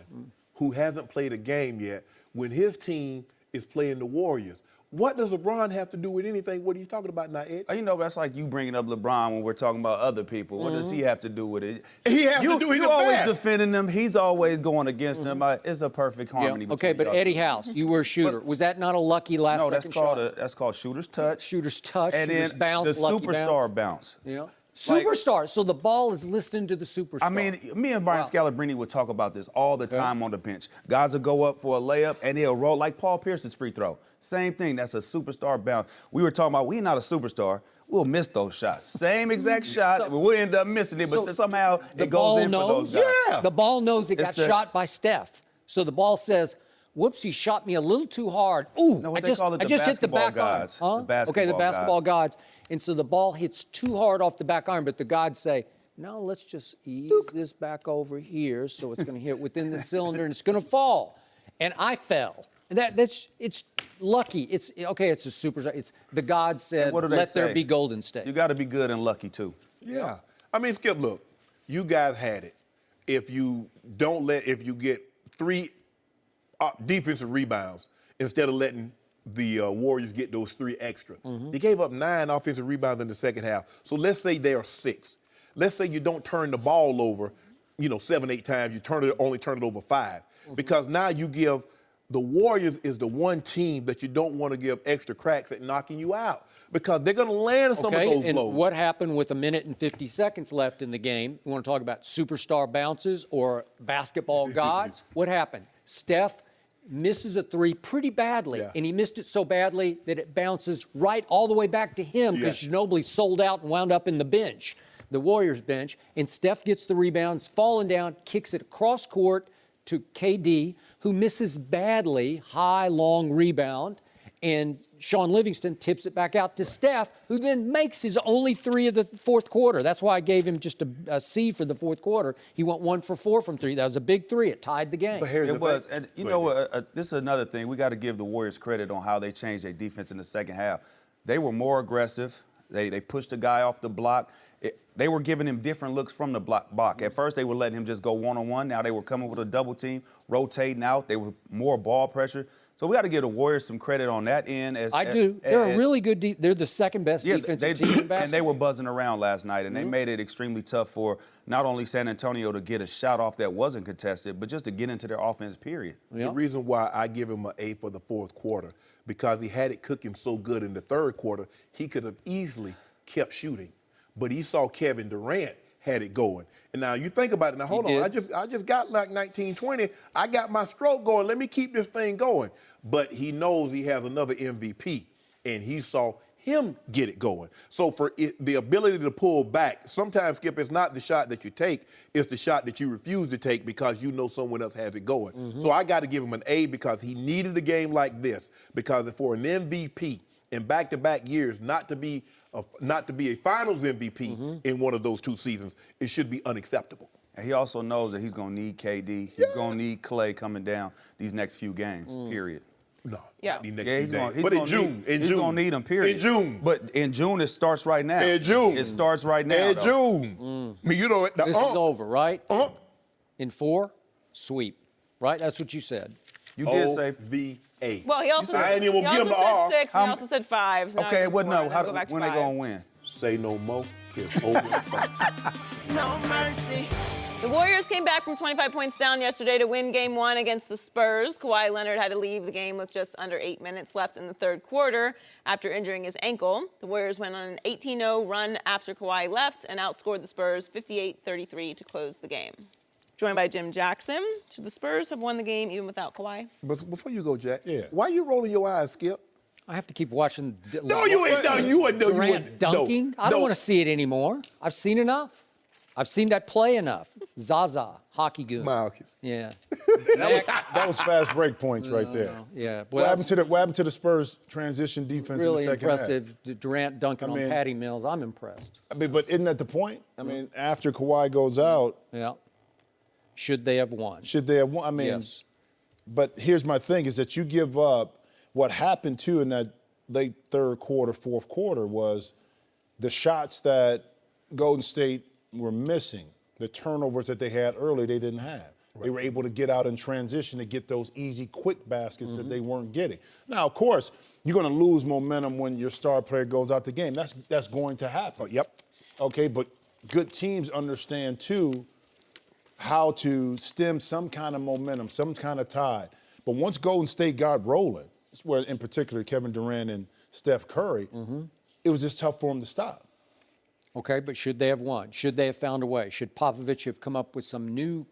who hasn't played a game yet, when his team is playing the Warriors. What does LeBron have to do with anything? What he's talking about now, Ed? You know, that's like you bringing up LeBron when we're talking about other people. What does he have to do with it? He has to do it. You're always defending them. He's always going against them. It's a perfect harmony. Yeah. Okay, but Eddie House, you were a shooter. Was that not a lucky last second shot? No, that's called shooter's touch. Shooter's touch, and shooter's then bounce, the lucky superstar bounce. Yeah. Superstar. So the ball is listening to the superstar. I mean, me and Brian Scalabrine would talk about this all the time on the bench. Guys will go up for a layup, and they'll roll like Paul Pierce's free throw. Same thing. That's a superstar bounce. We were talking about we're not a superstar. We'll miss those shots. Same exact shot. We'll end up missing it, but somehow it goes in for those guys. Yeah. The ball knows it got shot by Steph. So the ball says, whoops, he shot me a little too hard. Ooh, no, I just hit the back iron. Huh? The basketball gods. And so the ball hits too hard off the back iron, but the gods say, no, let's just ease this back over here so it's going to hit within the cylinder and it's going to fall. And I fell. It's lucky. It's a super. It's the God said, What do they let there say? be Golden State. You got to be good and lucky too. Yeah. I mean, Skip, look, you guys had it. If you get 3 defensive rebounds instead of letting the Warriors get those 3 extra. They gave up 9 offensive rebounds in the second half. So let's say they are 6. Let's say you don't turn the ball over, 7, 8 times. You only turn it over 5. Because now you give the Warriors is the one team that you don't want to give extra cracks at knocking you out. Because they're going to land some of those and blows. what happened with 1 minute and 50 seconds left in the game? You want to talk about superstar bounces or basketball gods? What happened? Steph misses a 3 pretty badly, and he missed it so badly that it bounces right all the way back to him because Ginobili sold out and wound up in the bench, the Warriors bench, and Steph gets the rebounds, falling down, kicks it across court to KD, who misses badly, high, long rebound, and Sean Livingston tips it back out to Steph, who then makes his only 3 of the fourth quarter. That's why I gave him just a C for the fourth quarter. He went 1 for 4 from 3. That was a big 3. It tied the game. It was. And this is another thing. We got to give the Warriors credit on how they changed their defense in the second half. They were more aggressive. They pushed the guy off the block. They were giving him different looks from the block. At first, they were letting him just go one-on-one. Now they were coming with a double team, rotating out. They were more ball pressure. So we got to give the Warriors some credit on that end. They're a really good they're the second best defensive team in basketball. And they were buzzing around last night, and they made it extremely tough for not only San Antonio to get a shot off that wasn't contested, but just to get into their offense, period. The reason why I give him an A for the fourth quarter, because he had it cooking so good in the third quarter, he could have easily kept shooting. But he saw Kevin Durant had it going. And now you think about it. Now, hold on. I just got like 19, 20. I got my stroke going. Let me keep this thing going. But he knows he has another MVP, and he saw him get it going. So for the ability to pull back, sometimes, Skip, it's not the shot that you take, it's the shot that you refuse to take because you know someone else has it going. So I got to give him an A because he needed a game like this, because for an MVP in back-to-back years not to be a finals MVP in one of those 2 seasons, it should be unacceptable. And he also knows that he's going to need KD. He's going to need Clay coming down these next few games, period. No. He's going to need him, period. In June. But in June, it starts right now. In June. It starts right now. In June. I mean, this is over, right? In 4, sweep. Right? That's what you said. You did say OVA. Well, he also said 6, and he also said 5. So okay, when they going to win? Say no more. It's over. No mercy. The Warriors came back from 25 points down yesterday to win Game 1 against the Spurs. Kawhi Leonard had to leave the game with just under 8 minutes left in the third quarter after injuring his ankle. The Warriors went on an 18-0 run after Kawhi left and outscored the Spurs 58-33 to close the game. Joined by Jim Jackson. Should the Spurs have won the game even without Kawhi? But before you go, Jack, why are you rolling your eyes, Skip? I have to keep watching. No, you ain't. No, you ain't. Durant dunking? I don't want to see it anymore. I've seen enough. I've seen that play enough. Zaza, hockey goon. Smile. Yeah. That was fast break points right there. Yeah. What happened to the Spurs transition defense really in the second impressive. half? Durant dunking on Patty Mills. I'm impressed. I mean, but isn't that the point? I mean, after Kawhi goes out. Yeah. Should they have won? I mean, yes. But here's my thing is that you give up. What happened, too, in that late third quarter, fourth quarter was the shots that Golden State were missing, the turnovers that they had early, they didn't have. Right. They were able to get out in transition to get those easy, quick baskets that they weren't getting. Now, of course, you're going to lose momentum when your star player goes out the game. That's going to happen. Yep. Okay, but good teams understand, too, how to stem some kind of momentum, some kind of tide. But once Golden State got rolling, it's where, in particular, Kevin Durant and Steph Curry, it was just tough for them to stop. Okay, but should they have won? Should they have found a way? Should Popovich have come up with some new,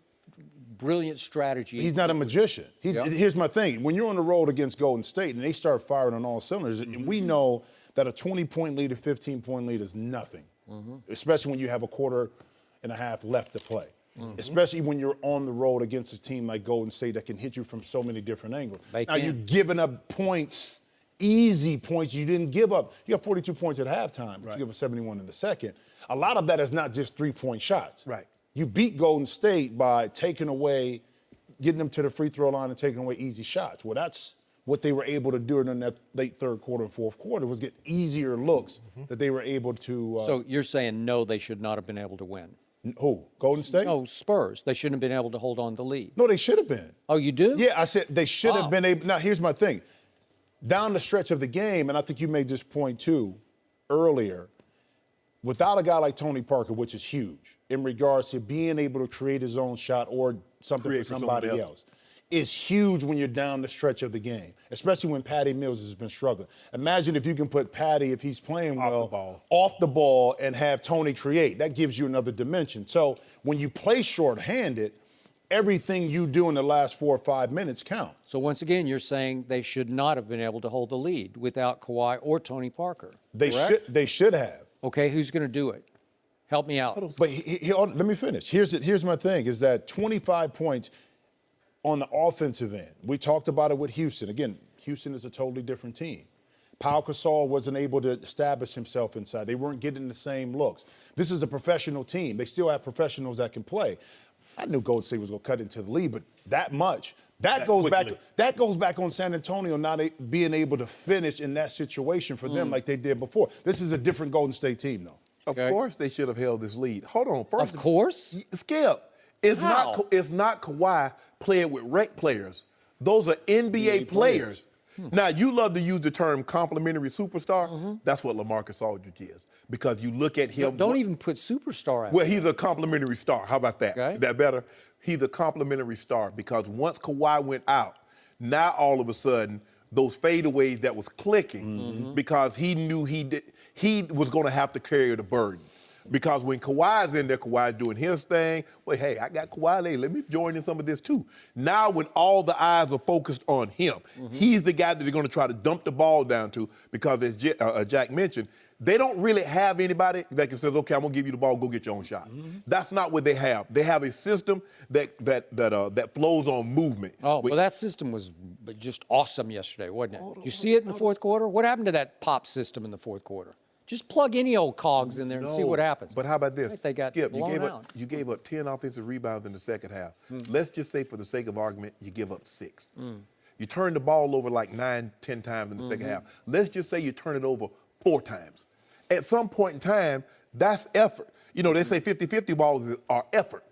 brilliant strategy? He's not a magician. Here's my thing. When you're on the road against Golden State and they start firing on all cylinders, and we know that a 20-point lead, a 15-point lead is nothing, especially when you have a quarter and a half left to play. Especially when you're on the road against a team like Golden State that can hit you from so many different angles. Now, you're giving up points, easy points you didn't give up. You have 42 points at halftime, but you give up 71 in the second. A lot of that is not just three-point shots. Right. You beat Golden State by taking away, getting them to the free throw line and taking away easy shots. Well, that's what they were able to do in that late third quarter and fourth quarter was get easier looks that they were able to. So you're saying no, they should not have been able to win? Who? Golden State? No, Spurs. They shouldn't have been able to hold on to the lead. No, they should have been. Oh, you do? Yeah, I said they should have been able. Now, here's my thing. Down the stretch of the game, and I think you made this point too earlier, without a guy like Tony Parker, which is huge in regards to being able to create his own shot or something for somebody else, is huge when you're down the stretch of the game, especially when Patty Mills has been struggling. Imagine if you can put Patty, if he's playing well, off the ball and have Tony create. That gives you another dimension. So when you play shorthanded, everything you do in the last 4 or 5 minutes count. So once again, you're saying they should not have been able to hold the lead without Kawhi or Tony Parker. They should have. Okay, who's going to do it? Help me out. But let me finish. Here's my thing, is that 25 points on the offensive end. We talked about it with Houston. Again, Houston is a totally different team. Pau Gasol wasn't able to establish himself inside. They weren't getting the same looks. This is a professional team. They still have professionals that can play. I knew Golden State was going to cut into the lead, but that much. That goes back on San Antonio not being able to finish in that situation for them like they did before. This is a different Golden State team, though. Of course they should have held this lead. Hold on. First, of course? Skip. It's not Kawhi playing with rec players. Those are NBA players. Now, you love to use the term complimentary superstar. That's what LaMarcus Aldridge is. Because you look at him. Don't even put superstar out. Well, he's a complimentary star. How about that? Okay. Is that better? He's a complimentary star because once Kawhi went out, now all of a sudden, those fadeaways that was clicking because he knew he was going to have to carry the burden. Because when Kawhi's in there, Kawhi's doing his thing. Well, hey, I got Kawhi there. Let me join in some of this too. Now when all the eyes are focused on him, he's the guy that they're going to try to dump the ball down to because as Jack mentioned, they don't really have anybody that can say, okay, I'm going to give you the ball, go get your own shot. That's not what they have. They have a system that flows on movement. Oh, well, that system was just awesome yesterday, wasn't it? You see it in the fourth quarter? What happened to that pop system in the fourth quarter? Just plug any old cogs in there and see what happens. But how about this? They got Skip, blown out. you gave up 10 offensive rebounds in the second half. Let's just say, for the sake of argument, you give up 6. You turn the ball over like 9, 10 times in the second half. Let's just say you turn it over 4 times. At some point in time, that's effort. You know, they say 50-50 balls are effort.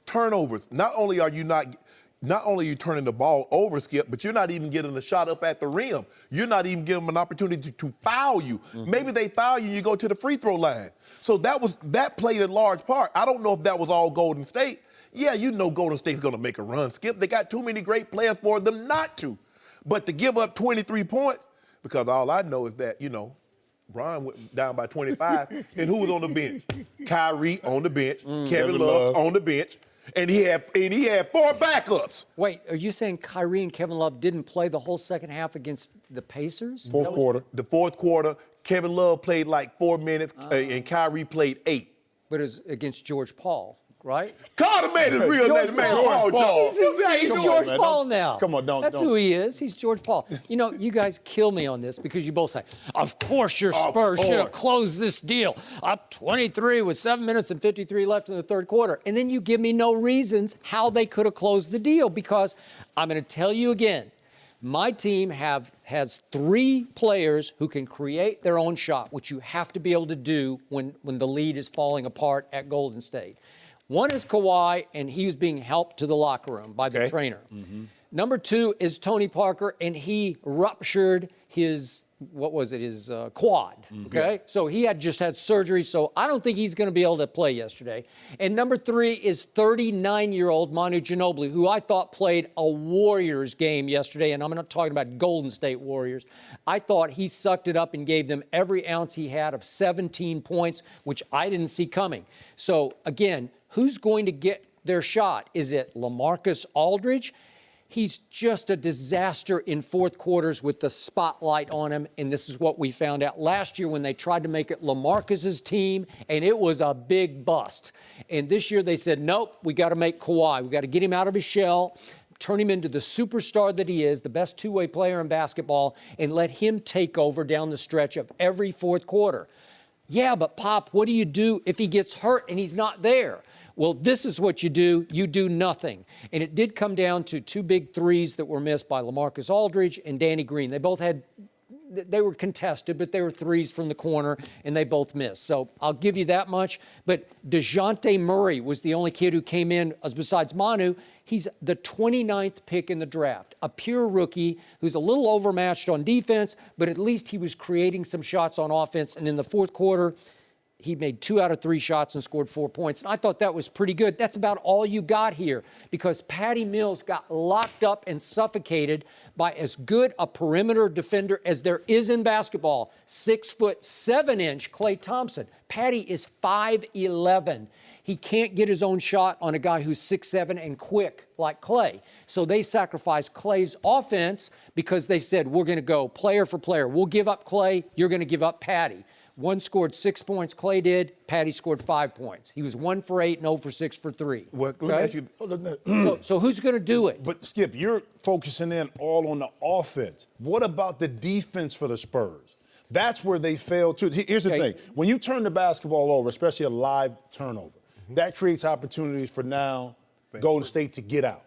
Turnovers. Not only are you turning the ball over, Skip, but you're not even getting a shot up at the rim. You're not even giving them an opportunity to foul you. Maybe they foul you and you go to the free throw line. So that played a large part. I don't know if that was all Golden State. Yeah, you know Golden State's going to make a run, Skip. They got too many great players for them not to. But to give up 23 points, because all I know is that, Bron went down by 25, and who was on the bench? Kyrie on the bench, Kevin Love on the bench. And he had 4 backups. Wait, are you saying Kyrie and Kevin Love didn't play the whole second half against the Pacers? Fourth quarter. The fourth quarter, Kevin Love played like 4 minutes, and Kyrie played 8. But it was against George Paul, right? Carter made his real name, man. George Paul. He's George Paul now. Come on, That's who he is. He's George Paul. You guys kill me on this because you both say, of course your Spurs should have closed this deal. Up 23 with 7 minutes and 53 left in the third quarter. And then you give me no reasons how they could have closed the deal because I'm going to tell you again, my team has 3 players who can create their own shot, which you have to be able to do when the lead is falling apart at Golden State. One is Kawhi, and he was being helped to the locker room by the trainer. Number 2 is Tony Parker, and he ruptured his quad, okay? So he had just had surgery, so I don't think he's going to be able to play yesterday. And number 3 is 39-year-old Manu Ginobili, who I thought played a Warriors game yesterday, and I'm not talking about Golden State Warriors. I thought he sucked it up and gave them every ounce he had of 17 points, which I didn't see coming. So, again, who's going to get their shot? Is it LaMarcus Aldridge? He's just a disaster in fourth quarters with the spotlight on him, and this is what we found out last year when they tried to make it LaMarcus's team, and it was a big bust. And this year they said, nope, we got to make Kawhi. We got to get him out of his shell, turn him into the superstar that he is, the best two-way player in basketball, and let him take over down the stretch of every fourth quarter. Yeah, but Pop, what do you do if he gets hurt and he's not there? Well, this is what you do. You do nothing. And it did come down to 2 big threes that were missed by LaMarcus Aldridge and Danny Green. They were contested, but they were threes from the corner, and they both missed. So I'll give you that much. But DeJounte Murray was the only kid who came in, besides Manu. He's the 29th pick in the draft, a pure rookie who's a little overmatched on defense, but at least he was creating some shots on offense. And in the fourth quarter, he made 2 out of 3 shots and scored 4 points. And I thought that was pretty good. That's about all you got here because Patty Mills got locked up and suffocated by as good a perimeter defender as there is in basketball. 6'7" Klay Thompson. Patty is 5'11". He can't get his own shot on a guy who's 6'7" and quick like Klay. So they sacrificed Klay's offense because they said, we're going to go player for player. We'll give up Klay. You're going to give up Patty. One scored 6 points, Klay did. Patty scored 5 points. He was 1 for 8 and 0 for 6 for 3. Well, let me ask you. So who's going to do it? But, Skip, you're focusing in all on the offense. What about the defense for the Spurs? That's where they failed, too. Here's the thing. When you turn the basketball over, especially a live turnover, that creates opportunities for now Golden State to get out.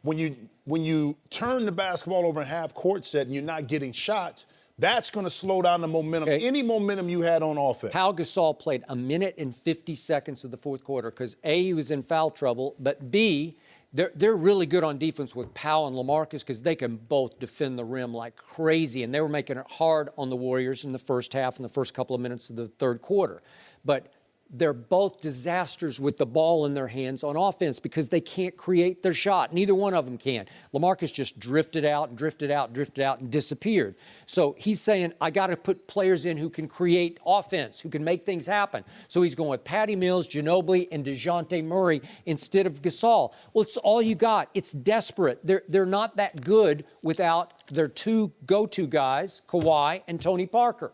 When you turn the basketball over in half court set and you're not getting shots, that's going to slow down the momentum, any momentum you had on offense. Pau Gasol played 1 minute and 50 seconds of the fourth quarter because, A, he was in foul trouble, but, B, they're really good on defense with Pau and LaMarcus because they can both defend the rim like crazy, and they were making it hard on the Warriors in the first half and the first couple of minutes of the third quarter. But they're both disasters with the ball in their hands on offense because they can't create their shot. Neither one of them can. LaMarcus just drifted out, and disappeared. So he's saying, I got to put players in who can create offense, who can make things happen. So he's going with Patty Mills, Ginobili, and DeJounte Murray instead of Gasol. Well, it's all you got. It's desperate. They're not that good without their 2 go-to guys, Kawhi and Tony Parker.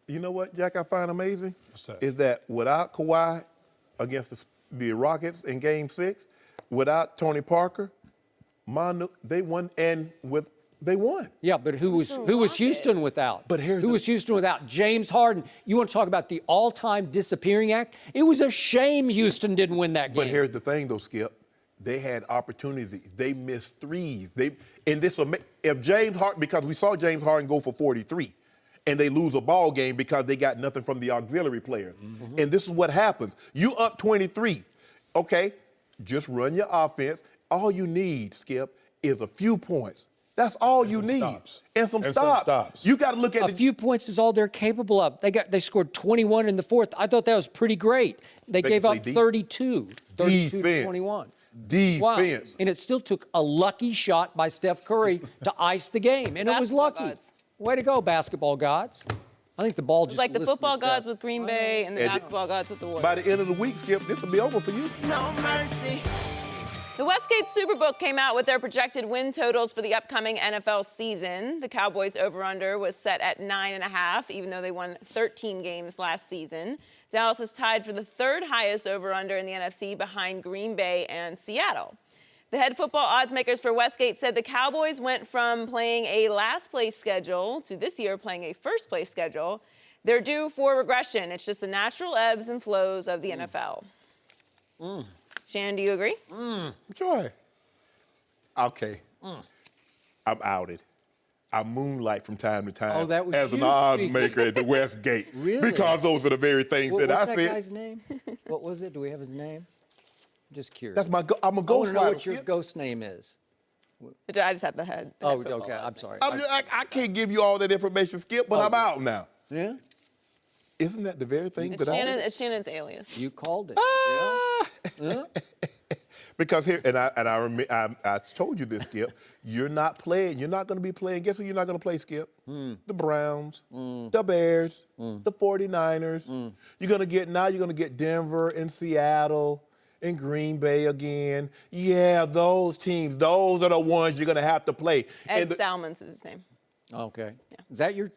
You know what, Jack, I find amazing? What's that? Is that without Kawhi against the Rockets in Game 6, without Tony Parker, they won, they won. Yeah, but who was Houston without? But who was Houston without? James Harden. You want to talk about the all-time disappearing act? It was a shame Houston didn't win that game. But here's the thing, though, Skip. They had opportunities. They missed threes. If James Harden, because we saw James Harden go for 43. And they lose a ball game because they got nothing from the auxiliary players. And this is what happens. You up 23. Okay, just run your offense. All you need, Skip, is a few points. That's all you need. And some stops. You got to look at a few points is all they're capable of. They scored 21 in the fourth. I thought that was pretty great. They gave up 32 to 21. Defense. Wow. And it still took a lucky shot by Steph Curry to ice the game. And it was lucky. Gods. Way to go, basketball gods. I think the ball just like the football gods Steph. with Green Bay and the basketball gods with the Warriors. By the end of the week, Skip, this will be over for you. No mercy. The Westgate Superbook came out with their projected win totals for the upcoming NFL season. The Cowboys over-under was set at 9.5, even though they won 13 games last season. Dallas is tied for the 3rd highest over-under in the NFC behind Green Bay and Seattle. The head football odds makers for Westgate said the Cowboys went from playing a last-place schedule to this year playing a first-place schedule. They're due for regression. It's just the natural ebbs and flows of the NFL. Shannon, do you agree? Joy. Okay. I'm outed. I moonlight from time to time as an odds maker at the Westgate. Really? Because those are the very things that I said. What's that guy's name? What was it? Do we have his name? Just curious. I'm a ghost I want to know writer. what your ghost name is. I just have the head. Oh, okay. I'm sorry. I can't give you all that information, Skip, but I'm out now. Yeah? Isn't that the very thing that I said? It's Shannon's alias. You called it. Yeah. Because here, and I told you this, Skip. You're not playing. You're not going to be playing. Guess who you're not going to play, Skip? The Browns, the Bears, the 49ers. You're going to get Denver and Seattle and Green Bay again. Yeah, those teams. Those are the ones you're going to have to play. Ed Salmons is his name. Okay. Yeah. Is that you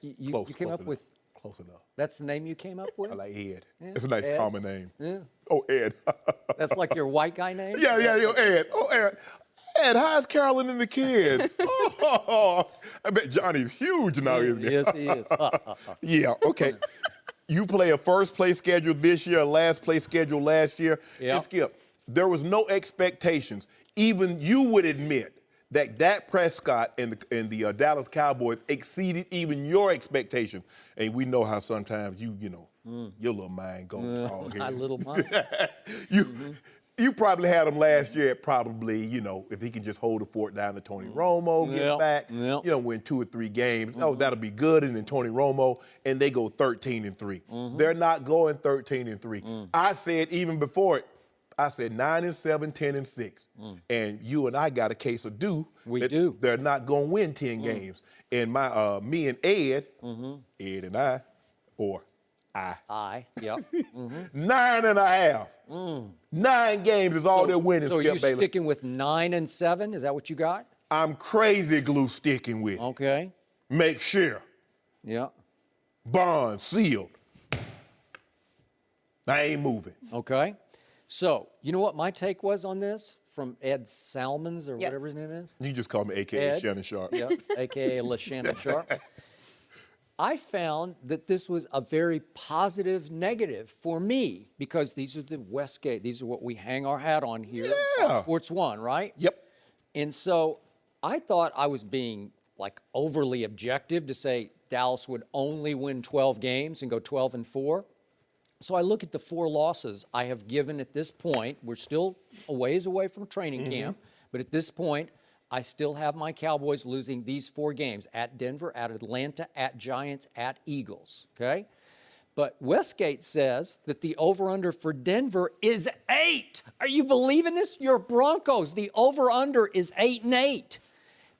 came up with? Close enough. That's the name you came up with? I like Ed. Yeah. It's a nice Ed? common name. Yeah. Oh, Ed. That's like your white guy name? Yeah, Ed. Oh, Ed. Ed, how's Carolyn and the kids? I bet Johnny's huge now, isn't he? Yes, he is. Yeah, okay. You play a first-place schedule this year, a last-place schedule last year. Yeah. And Skip, There was no expectations. Even you would admit that Dak Prescott and the Dallas Cowboys exceeded even your expectations. And we know how sometimes your little mind goes all here. My little mind. You probably had him last year at probably, if he can just hold the fort down to Tony Romo, gets back, win 2 or 3 games. Oh, that'll be good. And then Tony Romo, and they go 13-3. They're not going 13-3. I said even before it, I said 9-7, 10-6. And you and I got a case of We do. They're not going to win 10 games. And me and Ed, Ed and I, Yep. 9.5. 9 games is all they're winning, So Skip you Bayless. sticking with 9-7? Is that what you got? I'm crazy glue sticking with it. Okay. Make sure. Yeah. Bond sealed. I ain't moving. Okay. So, you know what my take was on this from Ed Salmons or Yes. whatever his name is? You just call me AKA Ed. Shannon Sharpe. Yep, a.k.a. Shannon Sharpe. I found that this was a very positive negative for me because these are the Westgate. These are what we hang our hat on here on Sports One, right? Yep. And so I thought I was being like overly objective to say Dallas would only win 12 games and go 12-4. So I look at the 4 losses I have given at this point. We're still a ways away from training camp, but at this point, I still have my Cowboys losing these 4 games at Denver, at Atlanta, at Giants, at Eagles, okay? But Westgate says that the over-under for Denver is 8. Are you believing this? Your Broncos, the over-under is 8-8.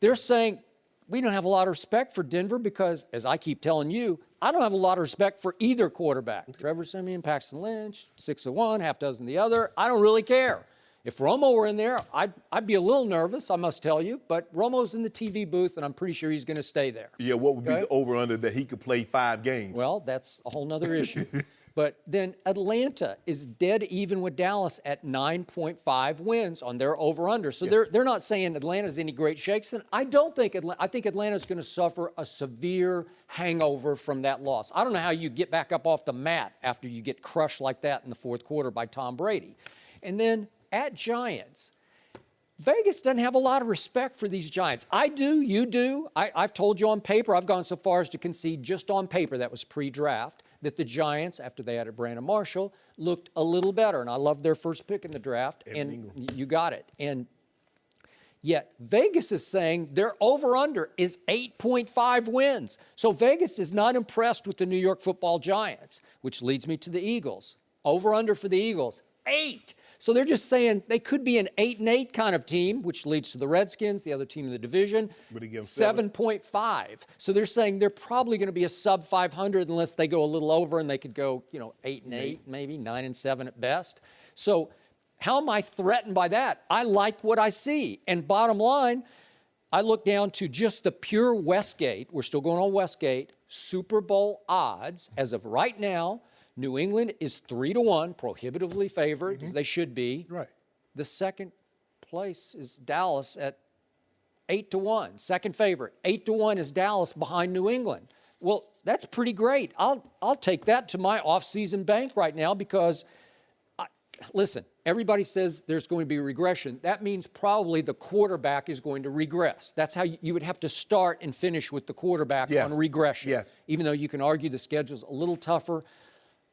They're saying, we don't have a lot of respect for Denver because, as I keep telling you, I don't have a lot of respect for either quarterback. Trevor Siemian, Paxton Lynch, 6 of one, half dozen the other. I don't really care. If Romo were in there, I'd be a little nervous, I must tell you. But Romo's in the TV booth, and I'm pretty sure he's going to stay there. Yeah, what would be the over-under that he could play 5 games? Well, that's a whole nother issue. But then Atlanta is dead even with Dallas at 9.5 wins on their over-under. So they're not saying Atlanta's any great shakes. And I don't think I think Atlanta's going to suffer a severe hangover from that loss. I don't know how you get back up off the mat after you get crushed like that in the 4th quarter by Tom Brady. And then at Giants, Vegas doesn't have a lot of respect for these Giants. I do, you do. I've told you on paper, I've gone so far as to concede just on paper, that was pre-draft, that the Giants, after they added Brandon Marshall, looked a little better. And I loved their first pick in the draft, and you got it. And yet Vegas is saying their over-under is 8.5 wins. So Vegas is not impressed with the New York Football Giants, which leads me to the Eagles. Over-under for the Eagles, 8. So they're just saying they could be an 8-8 kind of team, which leads to the Redskins, the other team in the division, 7.5. So they're saying they're probably going to be a sub 500 unless they go a little over, and they could go, 8-8, maybe 9-7 at best. So how am I threatened by that? I like what I see. And bottom line, I look down to just the pure Westgate. We're still going on Westgate. Super Bowl odds as of right now. New England is 3-1, prohibitively favored, as they should be. Right. The second place is Dallas at 8-1, second favorite. 8-1 is Dallas behind New England. Well, that's pretty great. I'll take that to my off-season bank right now because, listen, everybody says there's going to be regression. That means probably the quarterback is going to regress. That's how you would have to start and finish with the quarterback on regression. Yes. Even though you can argue the schedule's a little tougher.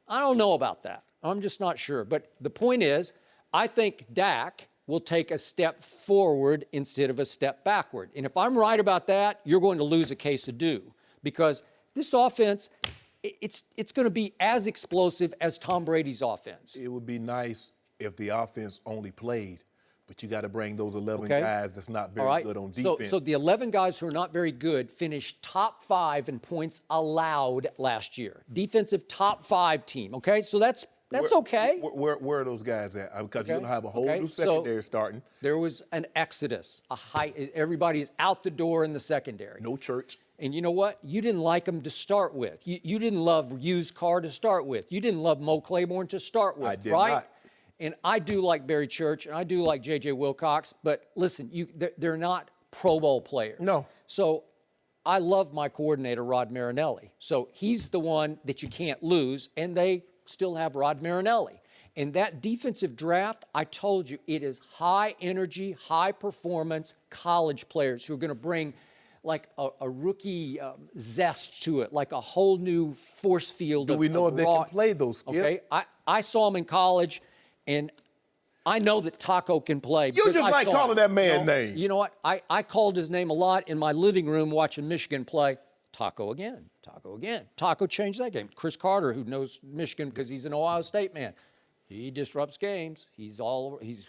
I don't know about that. I'm just not sure. But the point is, I think Dak will take a step forward instead of a step backward. And if I'm right about that, you're going to lose a case of due because this offense, it's going to be as explosive as Tom Brady's offense. It would be nice if the offense only played, but you got to bring those 11 guys that's not very good on defense. So the 11 guys who are not very good finished top 5 in points allowed last year. Defensive top 5 team, okay? So that's okay. Where are those guys at? Because you're going to have a whole new secondary starting. There was an exodus. Everybody's out the door in the secondary. No church. And you know what? You didn't like them to start with. You didn't love Used Car to start with. You didn't love Mo Claiborne to start with, I did right? not. And I do like Barry Church, and I do like J.J. Wilcox, but listen, they're not Pro Bowl players. No. So I love my coordinator, Rod Marinelli. So he's the one that you can't lose, and they still have Rod Marinelli. And that defensive draft, I told you, it is high energy, high performance college players who are going to bring like a rookie zest to it, like a whole new force field. Do we know if they can play those, Skip? Okay, I saw him in college, and I know that Taco can play. You just like calling that man's name. You know what? I called his name a lot in my living room watching Michigan play. Taco again. Taco again. Taco changed that game. Chris Carter, who knows Michigan because he's an Ohio State man. He disrupts games. He's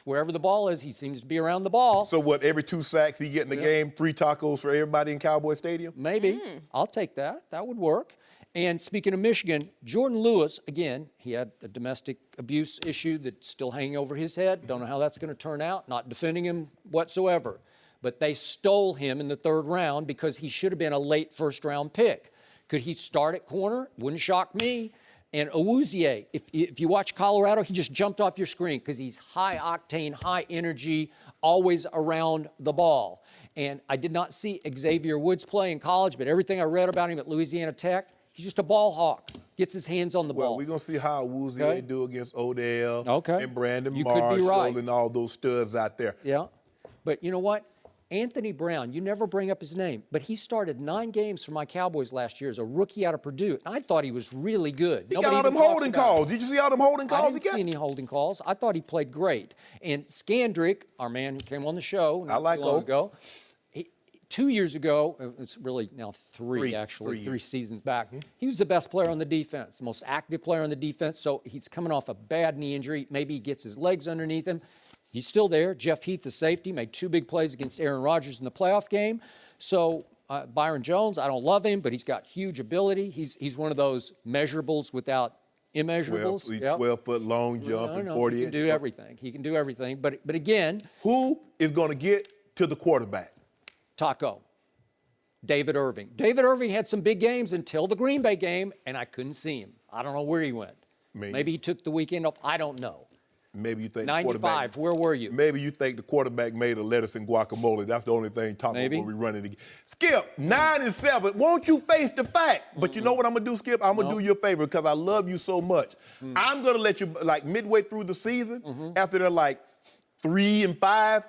wherever the ball is, he seems to be around the ball. So what, every 2 sacks he get in the game, 3 tacos for everybody in Cowboy Stadium? Maybe. I'll take that. That would work. And speaking of Michigan, Jordan Lewis, again, he had a domestic abuse issue that's still hanging over his head. Don't know how that's going to turn out. Not defending him whatsoever. But they stole him in the 3rd round because he should have been a late 1st-round pick. Could he start at corner? Wouldn't shock me. And Awuzie, if you watch Colorado, he just jumped off your screen because he's high octane, high energy, always around the ball. And I did not see Xavier Woods play in college, but everything I read about him at Louisiana Tech, he's just a ball hawk. Gets his hands on the ball. Well, we're going to see how Awuzie do against Odell and Brandon You could be right. Marshall and all those studs out there. Yeah. But you know what? Anthony Brown, you never bring up his name, but he started 9 games for my Cowboys last year as a rookie out of Purdue. And I thought he was really good. He got all them holding calls. Did you see all them holding calls I didn't see any holding calls. I thought he played great. And Skandrick, our man who came on the show not too long ago, 2 years ago, it's really now three seasons back, he was the best player on the defense, the most active player on the defense. So he's coming off a bad knee injury. Maybe he gets his legs underneath him. He's still there. Jeff Heath, the safety, made 2 big plays against Aaron Rodgers in the playoff game. So Byron Jones, I don't love him, but he's got huge ability. He's one of those measurables without immeasurables. 12-foot long jump and 40. He can do everything. He can do everything. But again, who is going to get to the quarterback? Taco. David Irving. David Irving had some big games until the Green Bay game, and I couldn't see him. I don't know where he went. Maybe he took the weekend off. I don't know. Maybe you think 95, where were you? Maybe you think the quarterback made a lettuce and guacamole. That's the only thing Taco will be running again. Skip, 9-7. Won't you face the fact? But you know what I'm going to do, Skip? I'm going to do you a favor because I love you so much. I'm going to let you, like midway through the season, after they're like 3-5,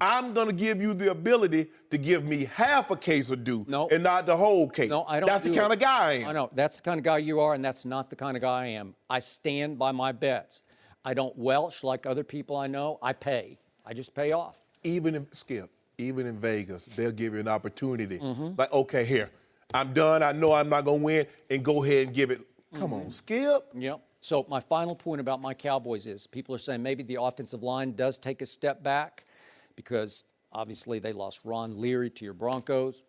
I'm going to give you the ability to give me half a case of dew and not the whole case. No, I don't. That's the kind of guy I am. I know. That's the kind of guy you are, and that's not the kind of guy I am. I stand by my bets. I don't welch like other people I know. I pay. I just pay off. Even in Vegas, they'll give you an opportunity. Like, okay, here, I'm done. I know I'm not going to win, and go ahead and give it. Come on, Skip. Yep. So my final point about my Cowboys is people are saying maybe the offensive line does take a step back because obviously they lost Ron Leary to your Broncos.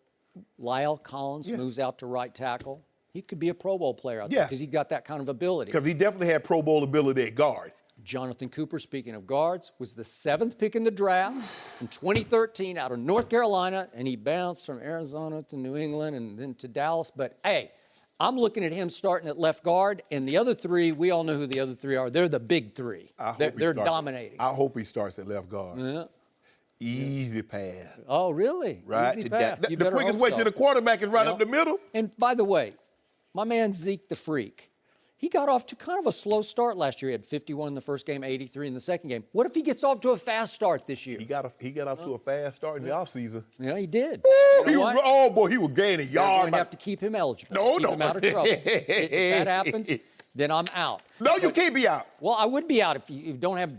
Lyle Collins moves out to right tackle. He could be a Pro Bowl player out there because he got that kind of ability. Because he definitely had Pro Bowl ability at guard. Jonathan Cooper, speaking of guards, was the 7th pick in the draft in 2013 out of North Carolina, and he bounced from Arizona to New England and then to Dallas. But, hey, I'm looking at him starting at left guard, and the other 3, we all know who the other 3 are. They're the big 3. They're dominating. I hope he starts at left guard. Yeah. Easy pass. Oh, really? Right. Easy pass. The quickest way to the quarterback is right up the middle. And, by the way, my man Zeke the Freak, he got off to kind of a slow start last year. He had 51 in the first game, 83 in the second game. What if he gets off to a fast start this year? He got off to a fast start in the offseason. Yeah, he did. Ooh, he was gaining yards. You're going to have to keep him eligible. Keep him out of trouble. If that happens, then I'm out. No, you can't be out. Well, I would be out if you don't have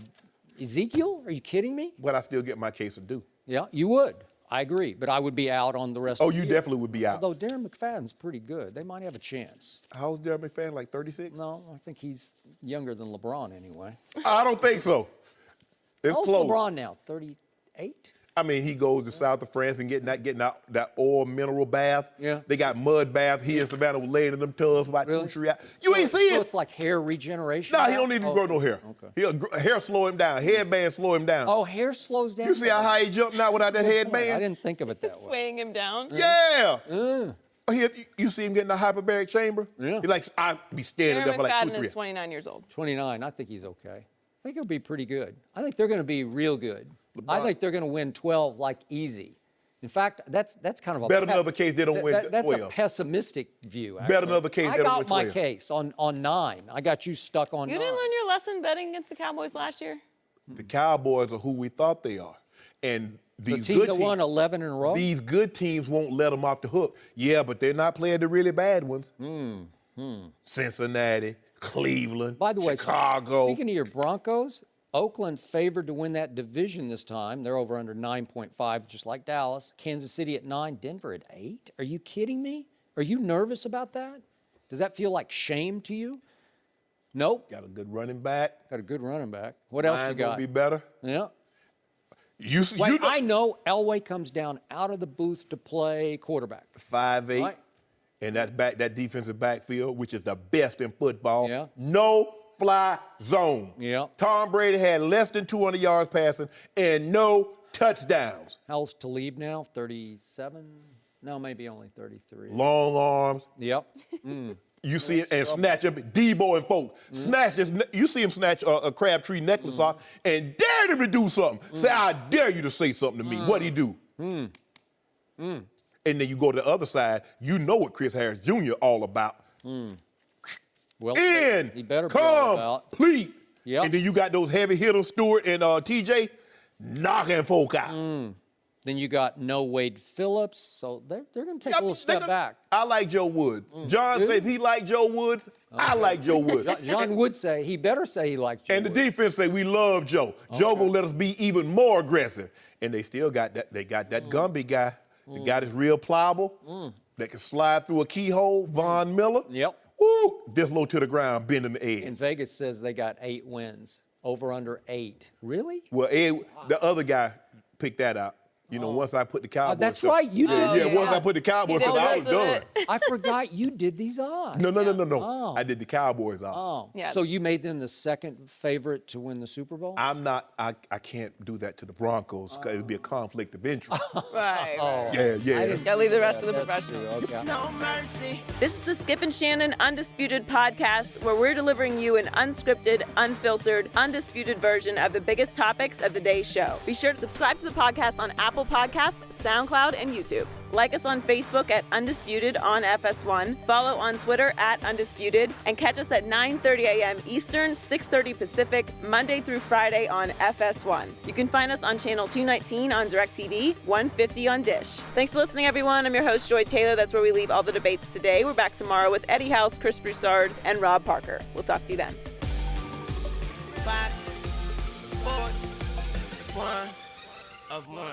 Ezekiel. Are you kidding me? But I still get my case of due. Yeah, you would. I agree, but I would be out on the rest of the year. Oh, you definitely would be out. Although Darren McFadden's pretty good. They might have a chance. How's Darren McFadden, like 36? No, I think he's younger than LeBron anyway. I don't think so. It's How's close. LeBron now, 38? I mean, he goes to south of France and getting out that oil mineral bath. Yeah. They got mud bath. He and Savannah was laying in them tubs about 2 3 hours. You ain't see it. So it's like hair regeneration? No, he don't need to grow no hair. Okay. Hair slow him down. Headband slow him down. Oh, hair slows down? You see how high he jumped now without that headband? I didn't think of it that way. Swaying him down? Yeah. You see him getting a hyperbaric chamber? Yeah. He's like, I'll be standing there for like 2 3 McFadden is 29 years old. 29. I think he's okay. I think he'll be pretty good. I think they're going to be real good. I think they're going to win 12 like easy. In fact, that's kind of a Bet another case they don't win That's 12. a pessimistic view. Bet actually. another case I they don't got win my 12. case on 9. I got you stuck on You 9. didn't learn your lesson betting against the Cowboys last year? The Cowboys are who we thought they are. And The these team good that teams, won 11 in a row. these good teams won't let them off the hook. Yeah, but they're not playing the really bad ones. Cincinnati, Cleveland, By the way, Chicago. speaking of your Broncos, Oakland favored to win that division this time. They're over under 9.5, just like Dallas. Kansas City at 9, Denver at 8. Are you kidding me? Are you nervous about that? Does that feel like shame to you? Nope. Got a good running back. Got a good running back. What else you Mine got? gonna be better. Yeah. You I know Elway comes down out of the booth to play quarterback. 5'8", Right. and that defensive backfield, which is the best in football. Yeah. No fly zone. Yeah. Tom Brady had less than 200 yards passing and no touchdowns. How's Talib now? 37? No, maybe only 33. Long arms. Yep. You see it and snatch up Debo and folk. Snatch this. You see him snatch a Crabtree necklace off and dare him to do something. Say, I dare you to say something to me. What'd he do? And then you go to the other side. You know what Chris Harris Jr. all about. Well, In, he better be all about. complete. Yep. And then you got those heavy hitters, Stewart and TJ, knocking folk out. Then you got no Wade Phillips, so they're going to take a little step back. I like Joe Woods. John says he like Joe Woods. I like Joe Woods. John would say, he better say he likes Joe And the Woods. defense say we love Joe. Joe gonna let us be even more aggressive. And they still got that. They got that Gumby guy. The guy that's real pliable, that can slide through a keyhole. Von Miller. Yep. Woo! This low to the ground, bending the edge. And Vegas says they got 8 wins, over under 8. Really? Well, the other guy picked that out. You know, once I put the Cowboys. That's stuff- right. You did. Yeah, these once I odds. put the Cowboys, did stuff, the I was rest of done. it. I forgot you did these odds. No. Oh. I did the Cowboys out. Oh. Yeah. So you made them the second favorite to win the Super Bowl? I'm not. I can't do that to the Broncos because it'd be a conflict of interest. Right. Yeah. Gotta leave the rest of the That's professionals. true. Okay. No mercy. This is the Skip and Shannon Undisputed podcast, where we're delivering you an unscripted, unfiltered, undisputed version of the biggest topics of the day's show. Be sure to subscribe to the podcast on Apple Podcasts, SoundCloud, and YouTube. Like us on Facebook at Undisputed on FS1. Follow on Twitter at Undisputed. And catch us at 9:30 a.m. Eastern, 6:30 Pacific, Monday through Friday on FS1. You can find us on channel 219 on DirecTV, 150 on Dish. Thanks for listening, everyone. I'm your host, Joy Taylor. That's where we leave all the debates today. We're back tomorrow with Eddie House, Chris Broussard, and Rob Parker. We'll talk to you then. Fox Sports, 1 of 1.